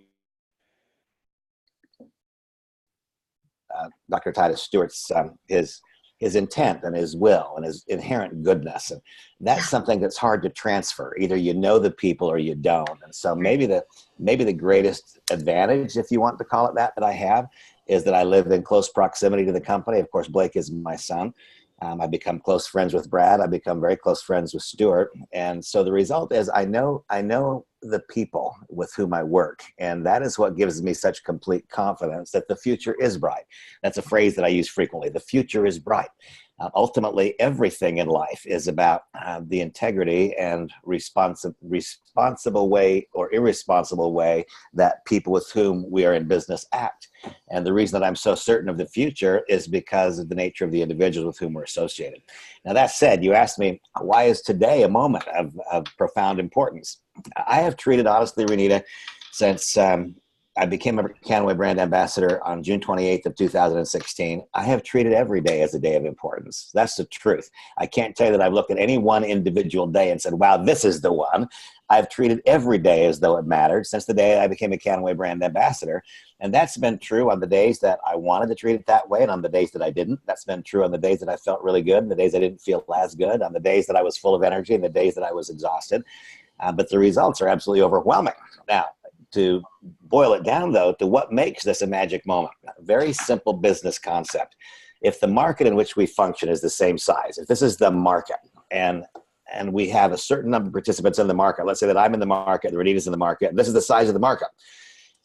Dr. Titus Stewart's, his intent and his will and his inherent goodness. And that's something that's hard to transfer. Either you know the people or you don't. And so maybe the greatest advantage, if you want to call it that I have, is that I live in close proximity to the company. Of course, Blake is my son. I become close friends with Brad. I become very close friends with Stuart. And so the result is I know the people with whom I work. And that is what gives me such complete confidence that the future is bright. That's a phrase that I use frequently. The future is bright. Ultimately, everything in life is about the integrity and responsible way or irresponsible way that people with whom we are in business act. And the reason that I'm so certain of the future is because of the nature of the individuals with whom we're associated. Now, that said, you asked me, why is today a moment of profound importance? I have treated, honestly, Renita, since I became a Kannaway brand ambassador on June 28th of 2016. I have treated every day as a day of importance. That's the truth. I can't tell you that I've looked at any one individual day and said, wow, this is the one. I've treated every day as though it mattered since the day I became a Kannaway brand ambassador. And that's been true on the days that I wanted to treat it that way and on the days that I didn't. That's been true on the days that I felt really good and the days I didn't feel as good, on the days that I was full of energy and the days that I was exhausted. But the results are absolutely overwhelming. Now, to boil it down, though, to what makes this a magic moment, a very simple business concept. If the market in which we function is the same size, if this is the market, and we have a certain number of participants in the market, let's say that I'm in the market, the Renita's in the market, and this is the size of the market.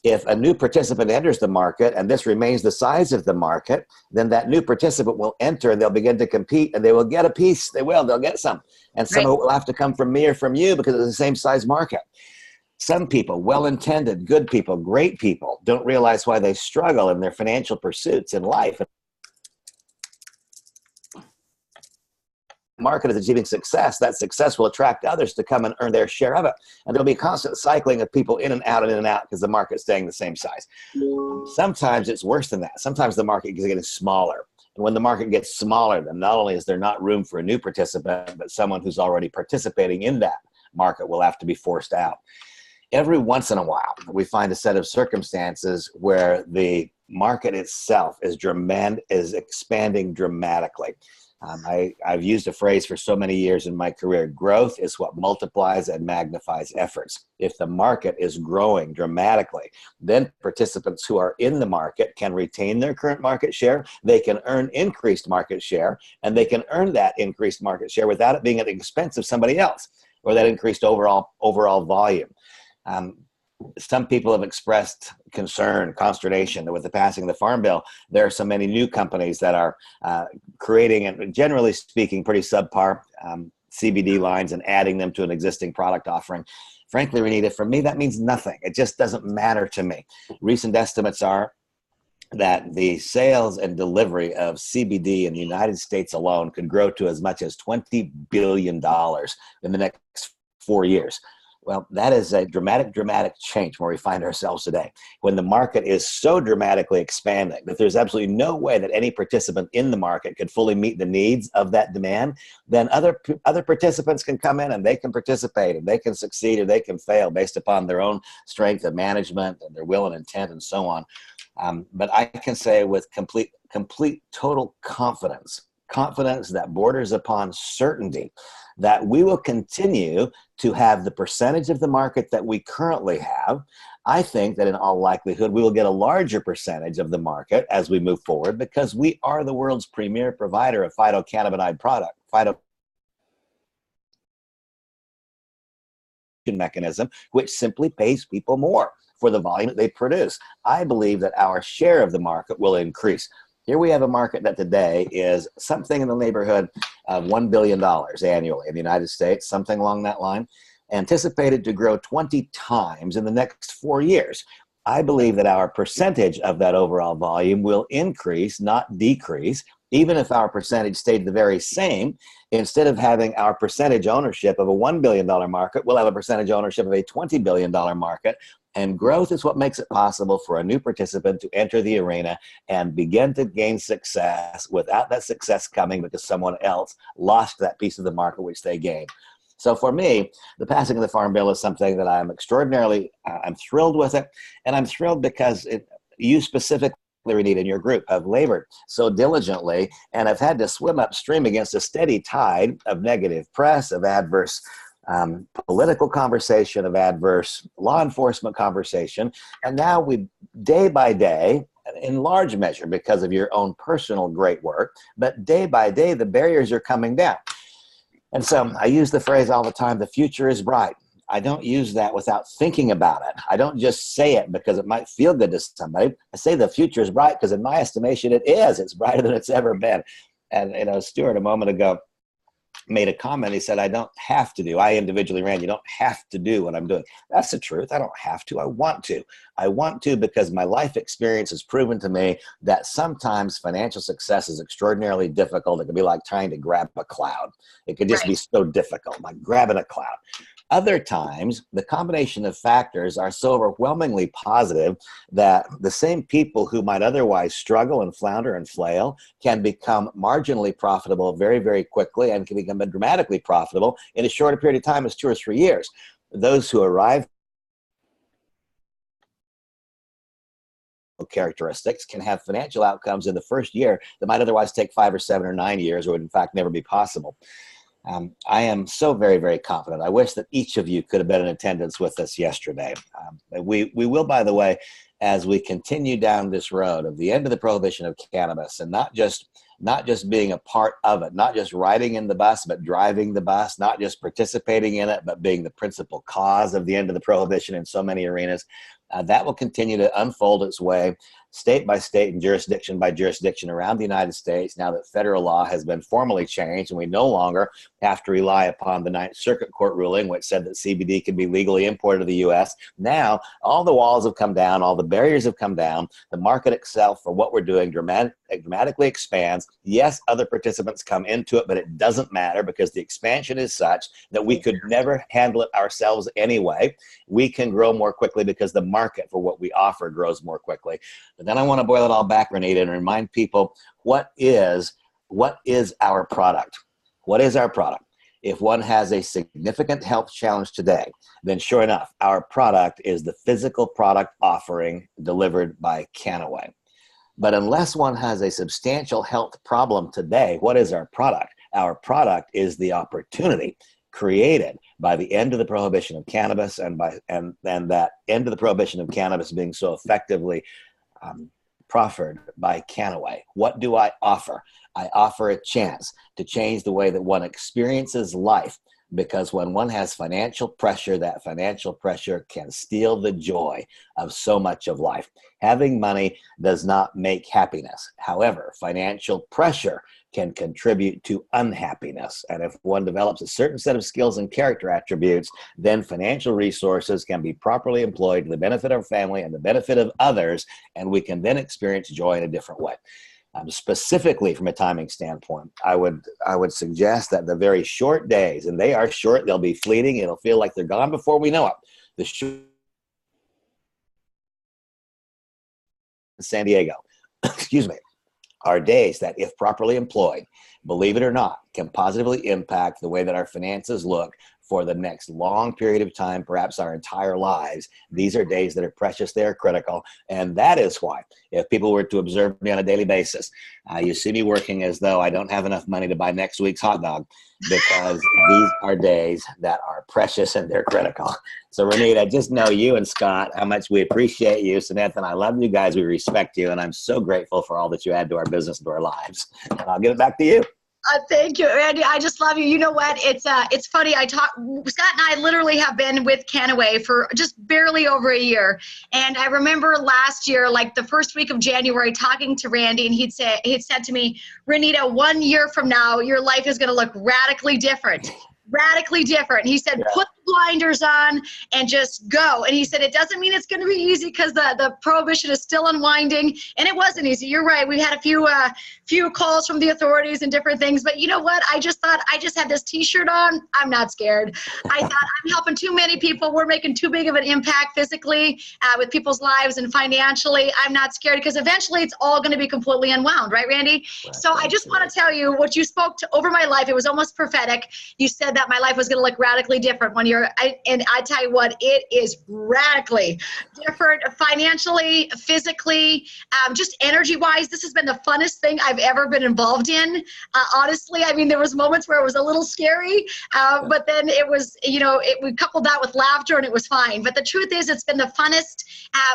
If a new participant enters the market and this remains the size of the market, then that new participant will enter and they'll begin to compete and they will get a piece. They'll get some. And some of it will have to come from me or from you because it's the same size market. Some people, well-intended, good people, great people, don't realize why they struggle in their financial pursuits in life. Market is achieving success, that success will attract others to come and earn their share of it. And there'll be constant cycling of people in and out because the market's staying the same size. Sometimes it's worse than that. Sometimes the market is getting smaller. And when the market gets smaller, then not only is there not room for a new participant, but someone who's already participating in that market will have to be forced out. Every once in a while, we find a set of circumstances where the market itself is expanding dramatically. I've used a phrase for so many years in my career: growth is what multiplies and magnifies efforts. If the market is growing dramatically, then participants who are in the market can retain their current market share, they can earn increased market share, and they can earn that increased market share without it being at the expense of somebody else or that increased overall volume. Some people have expressed concern, consternation that with the passing of the Farm Bill, there are so many new companies that are creating, and generally speaking, pretty subpar CBD lines and adding them to an existing product offering. Frankly, Renita, for me, that means nothing. It just doesn't matter to me. Recent estimates are that the sales and delivery of CBD in the United States alone could grow to as much as $20 billion in the next 4 years. Well, that is a dramatic change where we find ourselves today. When the market is so dramatically expanding that there's absolutely no way that any participant in the market could fully meet the needs of that demand, then other participants can come in and they can participate and they can succeed or they can fail based upon their own strength of management and their will and intent and so on. But I can say with complete total confidence that borders upon certainty, that we will continue to have the percentage of the market that we currently have. I think that in all likelihood, we will get a larger percentage of the market as we move forward because we are the world's premier provider of phytocannabinoid product, mechanism, which simply pays people more for the volume that they produce. I believe that our share of the market will increase. Here we have a market that today is something in the neighborhood of $1 billion annually in the United States, something along that line, anticipated to grow 20 times in the next 4 years. I believe that our percentage of that overall volume will increase, not decrease. Even if our percentage stayed the very same, instead of having our percentage ownership of a $1 billion market, we'll have a percentage ownership of a $20 billion market. And growth is what makes it possible for a new participant to enter the arena and begin to gain success without that success coming because someone else lost that piece of the market which they gained. So for me, the passing of the Farm Bill is something that I'm extraordinarily, I'm thrilled with it. And I'm thrilled because you specifically, Renita, in your group have labored so diligently and have had to swim upstream against a steady tide of negative press, of adverse political conversation, of adverse law enforcement conversation. And now we, day by day, in large measure because of your own personal great work, but day by day, the barriers are coming down. And so I use the phrase all the time, the future is bright. I don't use that without thinking about it. I don't just say it because it might feel good to somebody. I say the future is bright because in my estimation, it is. It's brighter than it's ever been. And, Stuart a moment ago made a comment. He said, I don't have to do, I individually, Randy, you don't have to do what I'm doing. That's the truth. I don't have to. I want to. I want to because my life experience has proven to me that sometimes financial success is extraordinarily difficult. It can be like trying to grab a cloud. It could just be so difficult, like grabbing a cloud. Other times, the combination of factors are so overwhelmingly positive that the same people who might otherwise struggle and flounder and flail can become marginally profitable very, very quickly and can become dramatically profitable in a shorter period of time as 2 or 3 years. Those who arrive characteristics can have financial outcomes in the first year that might otherwise take 5 or 7 or 9 years or would in fact never be possible. I am so very, very confident. I wish that each of you could have been in attendance with us yesterday. We will, by the way, as we continue down this road of the end of the prohibition of cannabis, and not just being a part of it, not just riding in the bus, but driving the bus, not just participating in it, but being the principal cause of the end of the prohibition in so many arenas, that will continue to unfold its way state by state and jurisdiction by jurisdiction around the United States now that federal law has been formally changed and we no longer have to rely upon the Ninth Circuit Court ruling which said that CBD can be legally imported to the U.S. Now, all the walls have come down, all the barriers have come down, the market itself for what we're doing dramatically expands. Yes, other participants come into it, but it doesn't matter because the expansion is such that we could never handle it ourselves anyway. We can grow more quickly because the market for what we offer grows more quickly. But then I want to boil it all back, Renita, and remind people what is our product? What is our product? If one has a significant health challenge today, then sure enough, our product is the physical product offering delivered by Kannaway. But unless one has a substantial health problem today, what is our product? Our product is the opportunity created by the end of the prohibition of cannabis and that end of the prohibition of cannabis being so effectively proffered by Kannaway. What do I offer? I offer a chance to change the way that one experiences life, because when one has financial pressure, that financial pressure can steal the joy of so much of life. Having money does not make happiness. However, financial pressure can contribute to unhappiness. And if one develops a certain set of skills and character attributes, then financial resources can be properly employed to the benefit of our family and the benefit of others, and we can then experience joy in a different way. Specifically from a timing standpoint, I would suggest that the very short days, and they are short, they'll be fleeting, it'll feel like they're gone before we know it. San Diego, excuse me, are days that, if properly employed, believe it or not, can positively impact the way that our finances look for the next long period of time, perhaps our entire lives. These are days that are precious, they are critical, and that is why, if people were to observe me on a daily basis, you see me working as though I don't have enough money to buy next week's hot dog, because these are days that are precious and they're critical. So Renita, just know you and Scott, how much we appreciate you. Samantha and I love you guys, we respect you, and I'm so grateful for all that you add to our business and to our lives. And I'll give it back to you. Thank you, Randy. I just love you. You know what? It's funny. Scott and I literally have been with Kannaway for just barely over a year. And I remember last year, like the first week of January, talking to Randy, and he'd said to me, Renita, 1 year from now, your life is going to look radically different. Radically different. He said, put the blinders on and just go. And he said, it doesn't mean it's going to be easy because the prohibition is still unwinding. And it wasn't easy. You're right. We had a few calls from the authorities and different things. But you know what? I just thought, I just had this T-shirt on. I'm not scared. I thought, I'm helping too many people. We're making too big of an impact physically with people's lives and financially. I'm not scared because eventually it's all going to be completely unwound. Right, Randy? Right, so I just want to tell you what you spoke to over my life. It was almost prophetic. You said that my life was going to look radically different 1 year. And I tell you what, it is radically different financially, physically, just energy-wise. This has been the funnest thing I've ever been involved in. Honestly, I mean, there was moments where it was a little scary, but then it was, we coupled that with laughter and it was fine. But the truth is, it's been the funnest,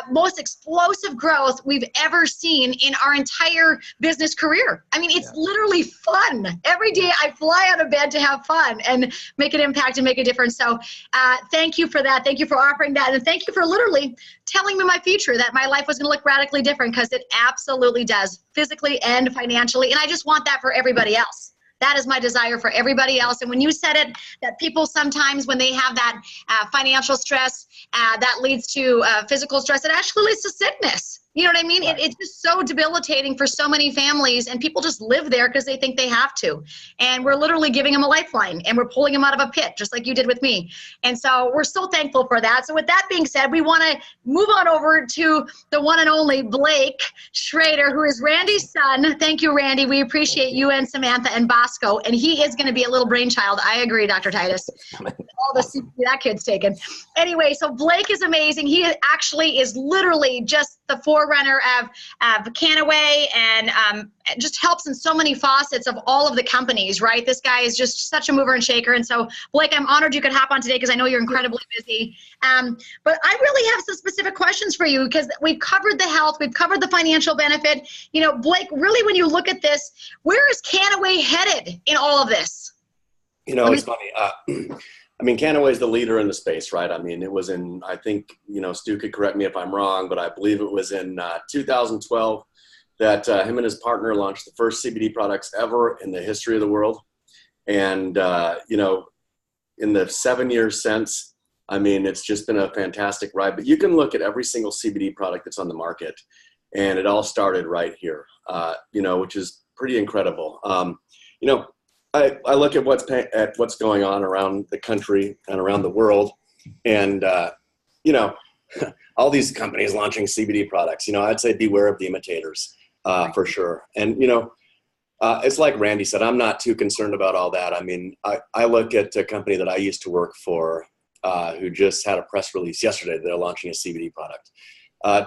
most explosive growth we've ever seen in our entire business career. I mean, it's literally fun. Every day I fly out of bed to have fun and make an impact and make a difference. So thank you for that. Thank you for offering that. And thank you for literally telling me my future, that my life was going to look radically different, because it absolutely does, physically and financially. And I just want that for everybody else. That is my desire for everybody else. And when you said it, that people sometimes when they have that financial stress, that leads to physical stress, it actually leads to sickness. You know what I mean? Right. It's just so debilitating for so many families, and people just live there because they think they have to. And we're literally giving them a lifeline, and we're pulling them out of a pit, just like you did with me. And so we're so thankful for that. So with that being said, we want to move on over to the one and only Blake Schrader, who is Randy's son. Thank you, Randy. We appreciate you and Samantha and Bosco. And he is going to be a little brainchild. I agree, Dr. Titus. All the CBD that kid's taken. Anyway, so Blake is amazing. He actually is literally just the forerunner of Kannaway, and just helps in so many facets of all of the companies, right? This guy is just such a mover and shaker. And so, Blake, I'm honored you could hop on today, because I know you're incredibly busy. But I really have some specific questions for you, because we've covered the health, we've covered the financial benefit. You know, Blake, really, when you look at this, where is Kannaway headed in all of this? You know, it's funny. I mean, Kannaway is the leader in the space, right? I mean, it was in, I think, you know, Stu could correct me if I'm wrong, but I believe it was in 2012 that him and his partner launched the first CBD products ever in the history of the world. And, you know, in the 7 years since, I mean, it's just been a fantastic ride. But you can look at every single CBD product that's on the market, and it all started right here, you know, which is pretty incredible. You know, I look at what's going on around the country and around the world, and you know, all these companies launching CBD products. You know, I'd say beware of the imitators for sure. And you know, it's like Randy said, I'm not too concerned about all that. I mean, I look at a company that I used to work for, who just had a press release yesterday that they're launching a CBD product.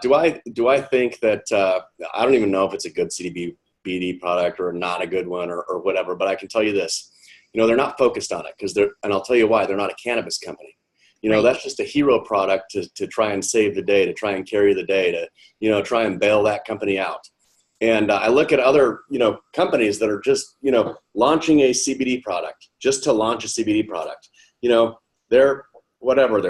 Do I think that I don't even know if it's a good CBD product or not a good one or whatever, but I can tell you this, you know, they're not focused on it and I'll tell you why. They're not a cannabis company. You know, that's just a hero product to try and save the day, to try and carry the day, to, you know, try and bail that company out. And I look at other, you know, companies that are just, you know, launching a CBD product just to launch a CBD product. You know, they're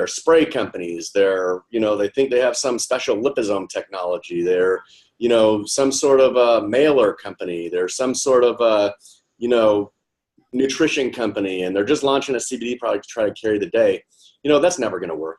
spray companies. They're, you know, they think they have some special liposome technology. They're, you know, some sort of a mailer company. There's some sort of a, you know, nutrition company, and they're just launching a CBD product to try to carry the day. You know, that's never going to work.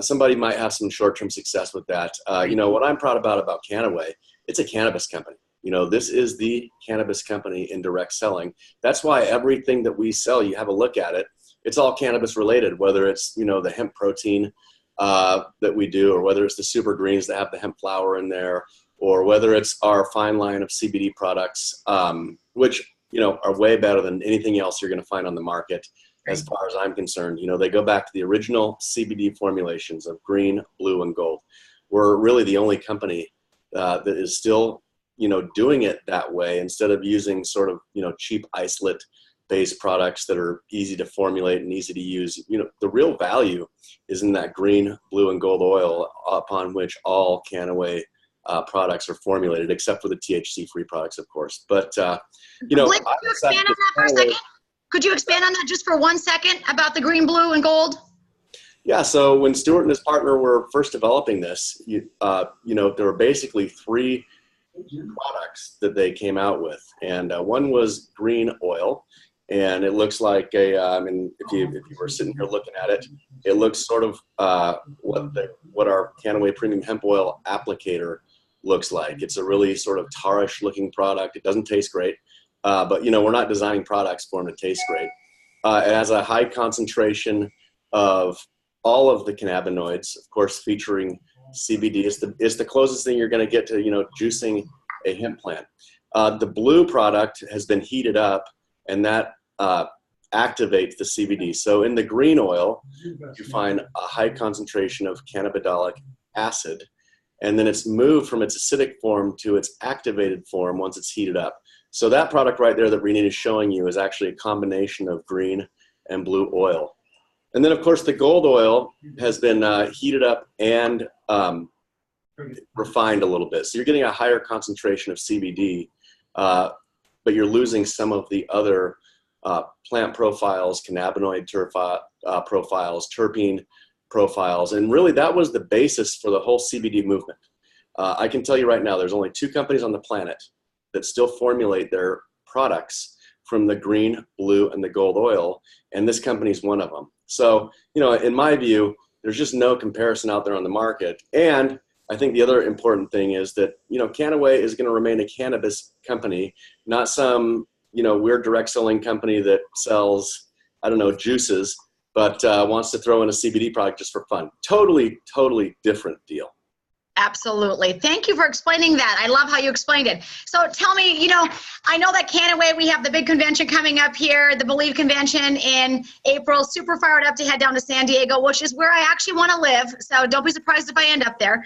Somebody might have some short-term success with that. You know, what I'm proud about Kannaway, it's a cannabis company. You know, this is the cannabis company in direct selling. That's why everything that we sell, you have a look at it, it's all cannabis related, whether it's, you know, the hemp protein that we do, or whether it's the super greens that have the hemp flower in there, or whether it's our fine line of CBD products, which, you know, are way better than anything else you're going to find on the market. As far as I'm concerned, you know, they go back to the original CBD formulations of green, blue, and gold. We're really the only company that is still, you know, doing it that way, instead of using sort of, you know, cheap isolate-based products that are easy to formulate and easy to use. You know, the real value is in that green, blue, and gold oil, upon which all Kannaway products are formulated, except for the THC-free products, of course. But, you know, Blake, could you expand on that for a second? Could you expand on that just for 1 second about the green, blue, and gold? Yeah, so when Stuart and his partner were first developing this, you know, there were basically 3 products that they came out with. And one was green oil. And it looks like I mean, if you were sitting here looking at it, it looks sort of what our Kannaway Premium Hemp Oil applicator looks like. It's a really sort of tarish looking product. It doesn't taste great. But, you know, we're not designing products for them to taste great. It has a high concentration of all of the cannabinoids, of course, featuring CBD. It's the closest thing you're going to get to, you know, juicing a hemp plant. The blue product has been heated up, and that activates the CBD. So in the green oil, you find a high concentration of cannabidiolic acid, and then it's moved from its acidic form to its activated form once it's heated up. So that product right there that Renita is showing you is actually a combination of green and blue oil. And then, of course, the gold oil has been heated up and refined a little bit. So you're getting a higher concentration of CBD, but you're losing some of the other plant profiles, cannabinoid profiles, terpene profiles. And really that was the basis for the whole CBD movement. I can tell you right now, there's only 2 companies on the planet that still formulate their products from the green, blue, and the gold oil, and this company is one of them. So, in my view, there's just no comparison out there on the market. And I think the other important thing is that, Kannaway is going to remain a cannabis company, not some, weird direct selling company that sells, juices, but wants to throw in a CBD product just for fun. Totally, totally different deal. Absolutely. Thank you for explaining that. I love how you explained it. So tell me, I know that Kannaway, we have the big convention coming up here, the Believe Convention in April. Super fired up to head down to San Diego, which is where I actually want to live. So don't be surprised if I end up there.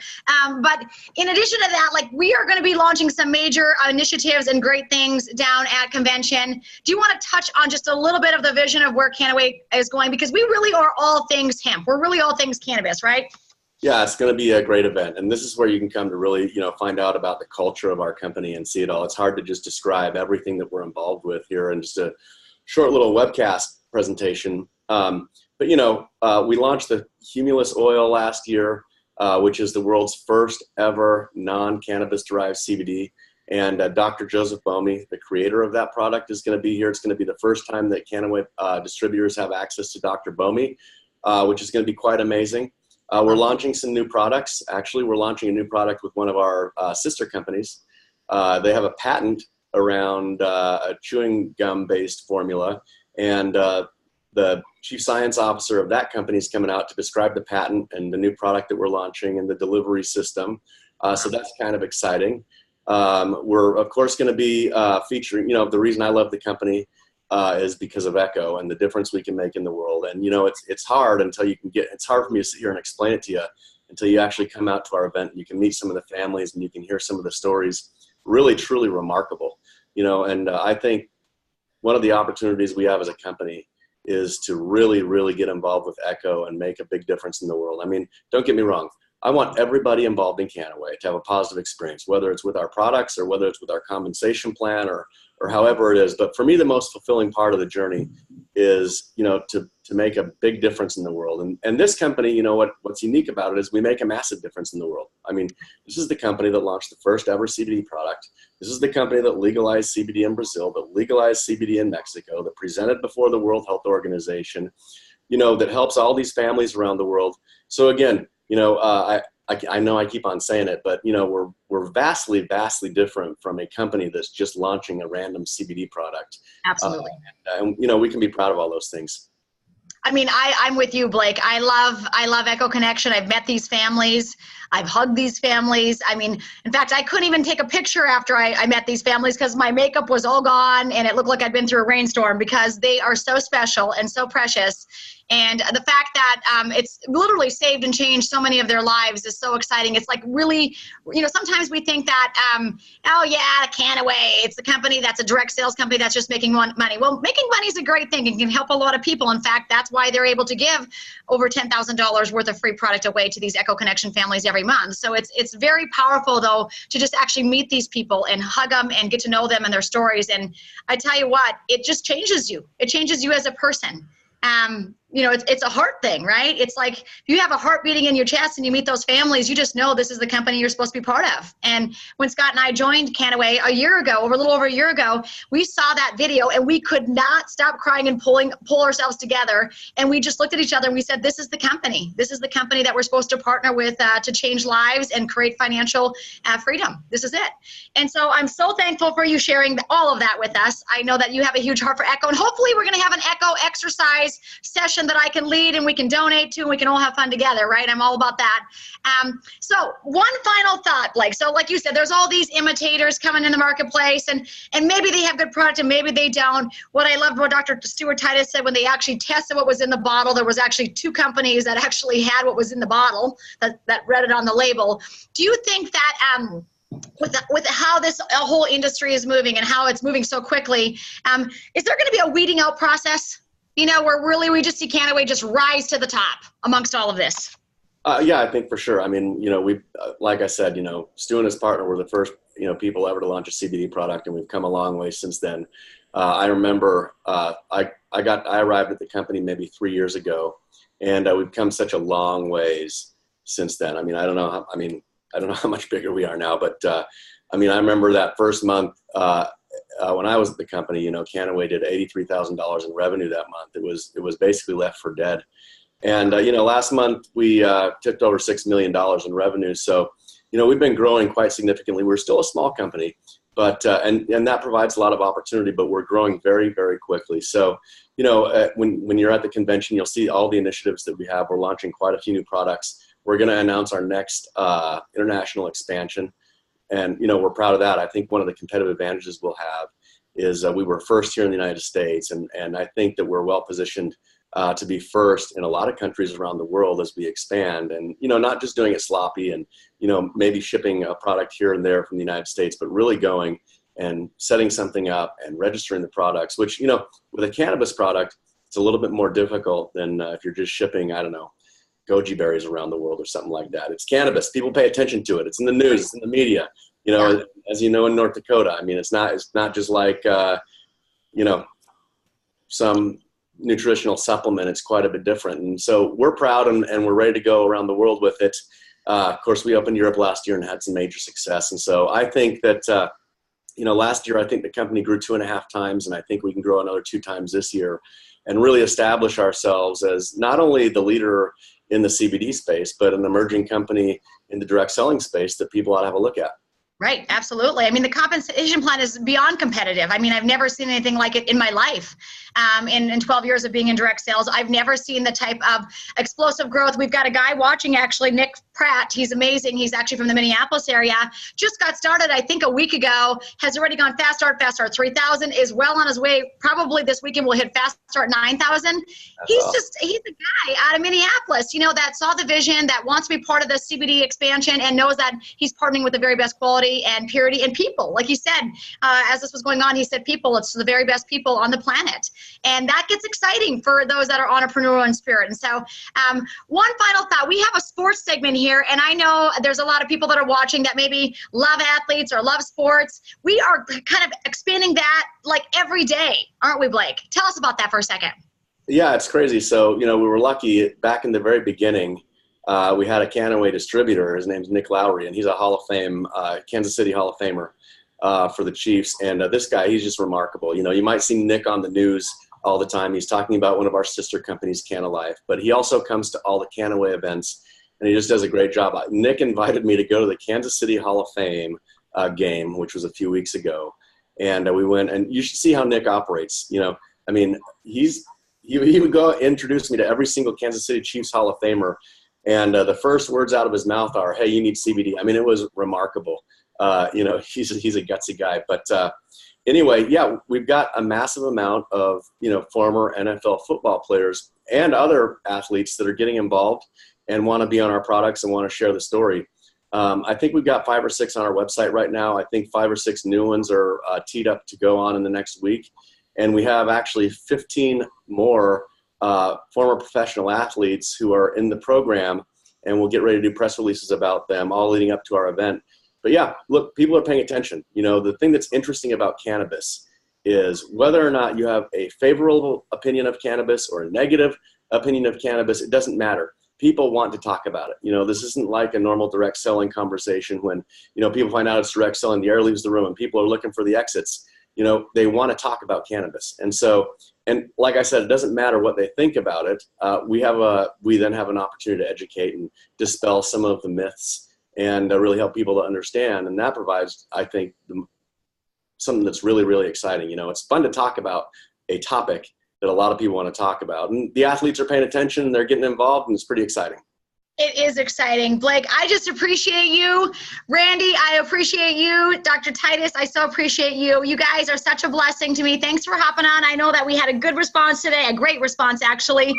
But in addition to that, we are going to be launching some major initiatives and great things down at convention. Do you want to touch on just a little bit of the vision of where Kannaway is going? Because we really are all things hemp. We're really all things cannabis, right? Yeah, it's going to be a great event. And this is where you can come to really, find out about the culture of our company and see it all. It's hard to just describe everything that we're involved with here in just a short little webcast presentation. But we launched the Humulus oil last year, which is the world's first ever non-cannabis derived CBD. And Dr. Joseph Bomi, the creator of that product, is going to be here. It's going to be the first time that Kannaway distributors have access to Dr. Bomi, which is going to be quite amazing. We're launching some new products. Actually, we're launching a new product with one of our sister companies. They have a patent around a chewing gum-based formula, and the chief science officer of that company is coming out to describe the patent and the new product that we're launching and the delivery system. So that's kind of exciting. We're, of course, going to be featuring, the reason I love the company is because of Echo and the difference we can make in the world. And, it's hard until you can it's hard for me to sit here and explain it to you until you actually come out to our event and you can meet some of the families and you can hear some of the stories. Really, truly remarkable, and I think one of the opportunities we have as a company is to really, really get involved with Echo and make a big difference in the world. I mean, don't get me wrong. I want everybody involved in Kannaway to have a positive experience, whether it's with our products or whether it's with our compensation plan or however it is. But for me, the most fulfilling part of the journey is, to make a big difference in the world. And this company, what's unique about it is we make a massive difference in the world. I mean, this is the company that launched the first ever CBD product. This is the company that legalized CBD in Brazil, that legalized CBD in Mexico, that presented before the World Health Organization, that helps all these families around the world. So again, I know I keep on saying it, but we're vastly, vastly different from a company that's just launching a random CBD product. Absolutely. And we can be proud of all those things. I mean, I'm with you, Blake. I love Echo Connection. I've met these families. I've hugged these families. I mean, in fact, I couldn't even take a picture after I met these families because my makeup was all gone and it looked like I'd been through a rainstorm because they are so special and so precious. And the fact that it's literally saved and changed so many of their lives is so exciting. It's really, sometimes we think that, oh yeah, Kannaway, it's the company that's a direct sales company that's just making money. Well, making money is a great thing and can help a lot of people. In fact, that's why they're able to give over $10,000 worth of free product away to these Echo Connection families every month. So it's very powerful, though, to just actually meet these people and hug them and get to know them and their stories. And I tell you what, it just changes you. It changes you as a person. It's a heart thing, right? It's like if you have a heart beating in your chest and you meet those families, you just know this is the company you're supposed to be part of. And when Scott and I joined Kannaway a little over a year ago, we saw that video and we could not stop crying and pull ourselves together. And we just looked at each other and we said, this is the company. This is the company that we're supposed to partner with to change lives and create financial freedom. This is it. And so I'm so thankful for you sharing all of that with us. I know that you have a huge heart for Echo, and hopefully we're going to have an Echo exercise session that I can lead and we can donate to and we can all have fun together, right? I'm all about that. So one final thought, Blake. So like you said, there's all these imitators coming in the marketplace and maybe they have good product and maybe they don't. What I loved what Dr. Stuart Titus said when they actually tested what was in the bottle, there was actually 2 companies that actually had what was in the bottle that read it on the label. Do you think that with how this whole industry is moving and how it's moving so quickly, is there going to be a weeding out process? Where really we just see Kannaway just rise to the top amongst all of this. Yeah, I think for sure. I mean, we, like I said, Stu and his partner were the first, people ever to launch a CBD product, and we've come a long way since then. I remember I arrived at the company maybe 3 years ago, and we've come such a long ways since then. I mean, I don't know how much bigger we are now, but I remember that first month when I was at the company, you know, Kannaway did $83,000 in revenue that month. It was basically left for dead. And, you know, last month we tipped over $6 million in revenue. So, you know, we've been growing quite significantly. We're still a small company, but, and that provides a lot of opportunity, but we're growing very, very quickly. So, you know, when you're at the convention, you'll see all the initiatives that we have. We're launching quite a few new products. We're going to announce our next international expansion. And, you know, we're proud of that. I think one of the competitive advantages we'll have is we were first here in the United States. And I think that we're well positioned to be first in a lot of countries around the world as we expand. And, you know, not just doing it sloppy and, you know, maybe shipping a product here and there from the United States, but really going and setting something up and registering the products, which, you know, with a cannabis product, it's a little bit more difficult than if you're just shipping, I don't know, goji berries around the world or something like that. It's cannabis. People pay attention to it. It's in the news. It's in the media. You know, yeah. As you know, in North Dakota, I mean, it's not just like, you know, some nutritional supplement. It's quite a bit different. And so we're proud and we're ready to go around the world with it. Of course, we opened Europe last year and had some major success. And so I think that, you know, last year, I think the company grew 2.5 times, and I think we can grow another 2 times this year and really establish ourselves as not only the leader in the CBD space, but an emerging company in the direct selling space that people ought to have a look at. Right, absolutely. I mean, the compensation plan is beyond competitive. I mean, I've never seen anything like it in my life. In 12 years of being in direct sales, I've never seen the type of explosive growth. We've got a guy watching, actually, Nick Pratt. He's amazing. He's actually from the Minneapolis area. Just got started, I think, a week ago. Has already gone Fast Start 3,000. Is well on his way. Probably this weekend we'll hit Fast Start 9,000. He's a guy out of Minneapolis, you know, that saw the vision, that wants to be part of the CBD expansion, and knows that he's partnering with the very best quality and purity and people. Like he said, as this was going on, he said people, it's the very best people on the planet. And that gets exciting for those that are entrepreneurial in spirit. And so one final thought, we have a sports segment here, and I know there's a lot of people that are watching that maybe love athletes or love sports. We are kind of expanding that like every day, aren't we, Blake? Tell us about that for a second. Yeah, it's crazy. So, you know, we were lucky back in the very beginning. We had a Kannaway distributor. His name's Nick Lowry, and he's a Hall of Fame, Kansas City Hall of Famer for the Chiefs. And this guy, he's just remarkable. You know, you might see Nick on the news all the time. He's talking about one of our sister companies, Kannalife, but he also comes to all the Kannaway events, and he just does a great job. Nick invited me to go to the Kansas City Hall of Fame game, which was a few weeks ago. And we went, and you should see how Nick operates. You know, I mean, he would go introduce me to every single Kansas City Chiefs Hall of Famer. And the first words out of his mouth are, "Hey, you need CBD." I mean, it was remarkable. You know, he's a gutsy guy. But anyway, yeah, we've got a massive amount of, you know, former NFL football players and other athletes that are getting involved and want to be on our products and want to share the story. I think we've got 5 or 6 on our website right now. I think 5 or 6 new ones are teed up to go on in the next week. And we have actually 15 more former professional athletes who are in the program, and we'll get ready to do press releases about them all leading up to our event. But yeah, look, people are paying attention. You know, the thing that's interesting about cannabis is whether or not you have a favorable opinion of cannabis or a negative opinion of cannabis, it doesn't matter. People want to talk about it. You know, this isn't like a normal direct selling conversation when, you know, people find out it's direct selling, the air leaves the room and people are looking for the exits. You know, they want to talk about cannabis. And so, and like I said, it doesn't matter what they think about it. We then have an opportunity to educate and dispel some of the myths and really help people to understand. And that provides, I think, something that's really, really exciting. You know, it's fun to talk about a topic that a lot of people want to talk about. And the athletes are paying attention, they're getting involved, and it's pretty exciting. It is exciting. Blake, I just appreciate you. Randy, I appreciate you. Dr. Titus, I so appreciate you. You guys are such a blessing to me. Thanks for hopping on. I know that we had a good response today, a great response, actually.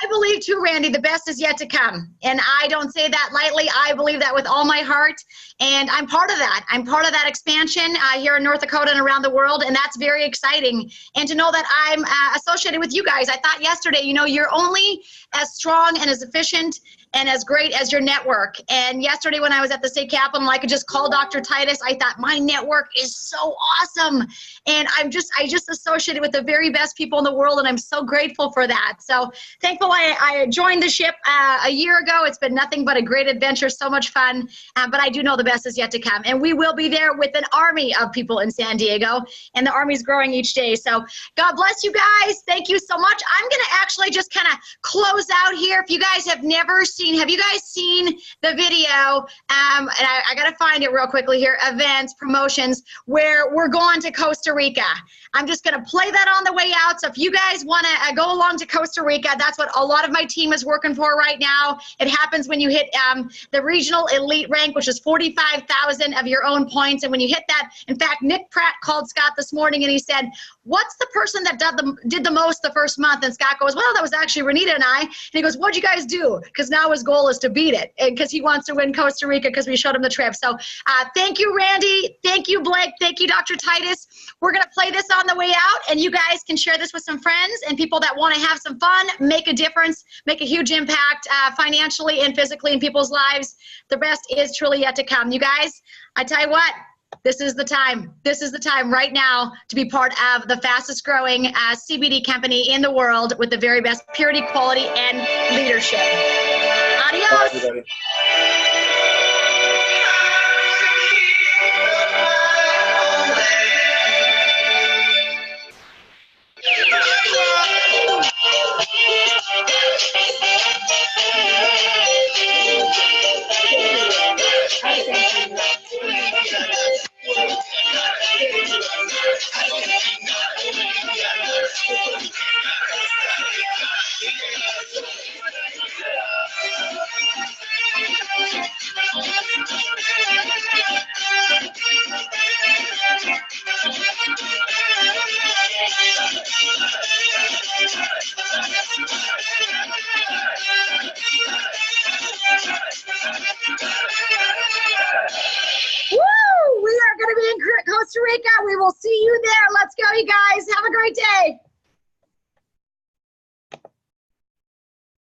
I believe, too, Randy, the best is yet to come. And I don't say that lightly. I believe that with all my heart. And I'm part of that. I'm part of that expansion here in North Dakota and around the world, and that's very exciting. And to know that I'm associated with you guys. I thought yesterday, you know, you're only as strong and as efficient and as great as your network. And yesterday when I was at the state capitol, I could just call Dr. Titus. I thought my network is so awesome. And I just associated with the very best people in the world, and I'm so grateful for that. So thankful I joined the ship a year ago. It's been nothing but a great adventure, so much fun. But I do know the best is yet to come. And we will be there with an army of people in San Diego, and the army's growing each day. So God bless you guys. Thank you so much. I'm going to actually just kind of close out here. If you guys have never seen, have you guys seen the video? And I got to find it real quickly here. Events, promotions, where we're going to Costa Rica. I'm just going to play that on the way out. So if you guys want to go along to Costa Rica, that's what a lot of my team is working for right now. It happens when you hit the regional elite rank, which is 45,000 of your own points. And when you hit that, in fact, Nick Pratt called Scott this morning and he said, what's the person that did the most the first month? And Scott goes, well, that was actually Renita and I. And he goes, what'd you guys do? Because now his goal is to beat it, because he wants to win Costa Rica because we showed him the trip. So thank you, Randy. Thank you, Blake. Thank you, Dr. Titus. We're going to play this on the way out, and you guys can share this with some friends and people that want to have some fun, make a difference, make a huge impact financially and physically in people's lives. The best is truly yet to come. You guys, I tell you what, this is the time. This is the time right now to be part of the fastest growing CBD company in the world with the very best purity, quality, and leadership. Adios. Bye, everybody. Woo! We are going to be in Costa Rica. We will see you there. Let's go, you guys. Have a great day.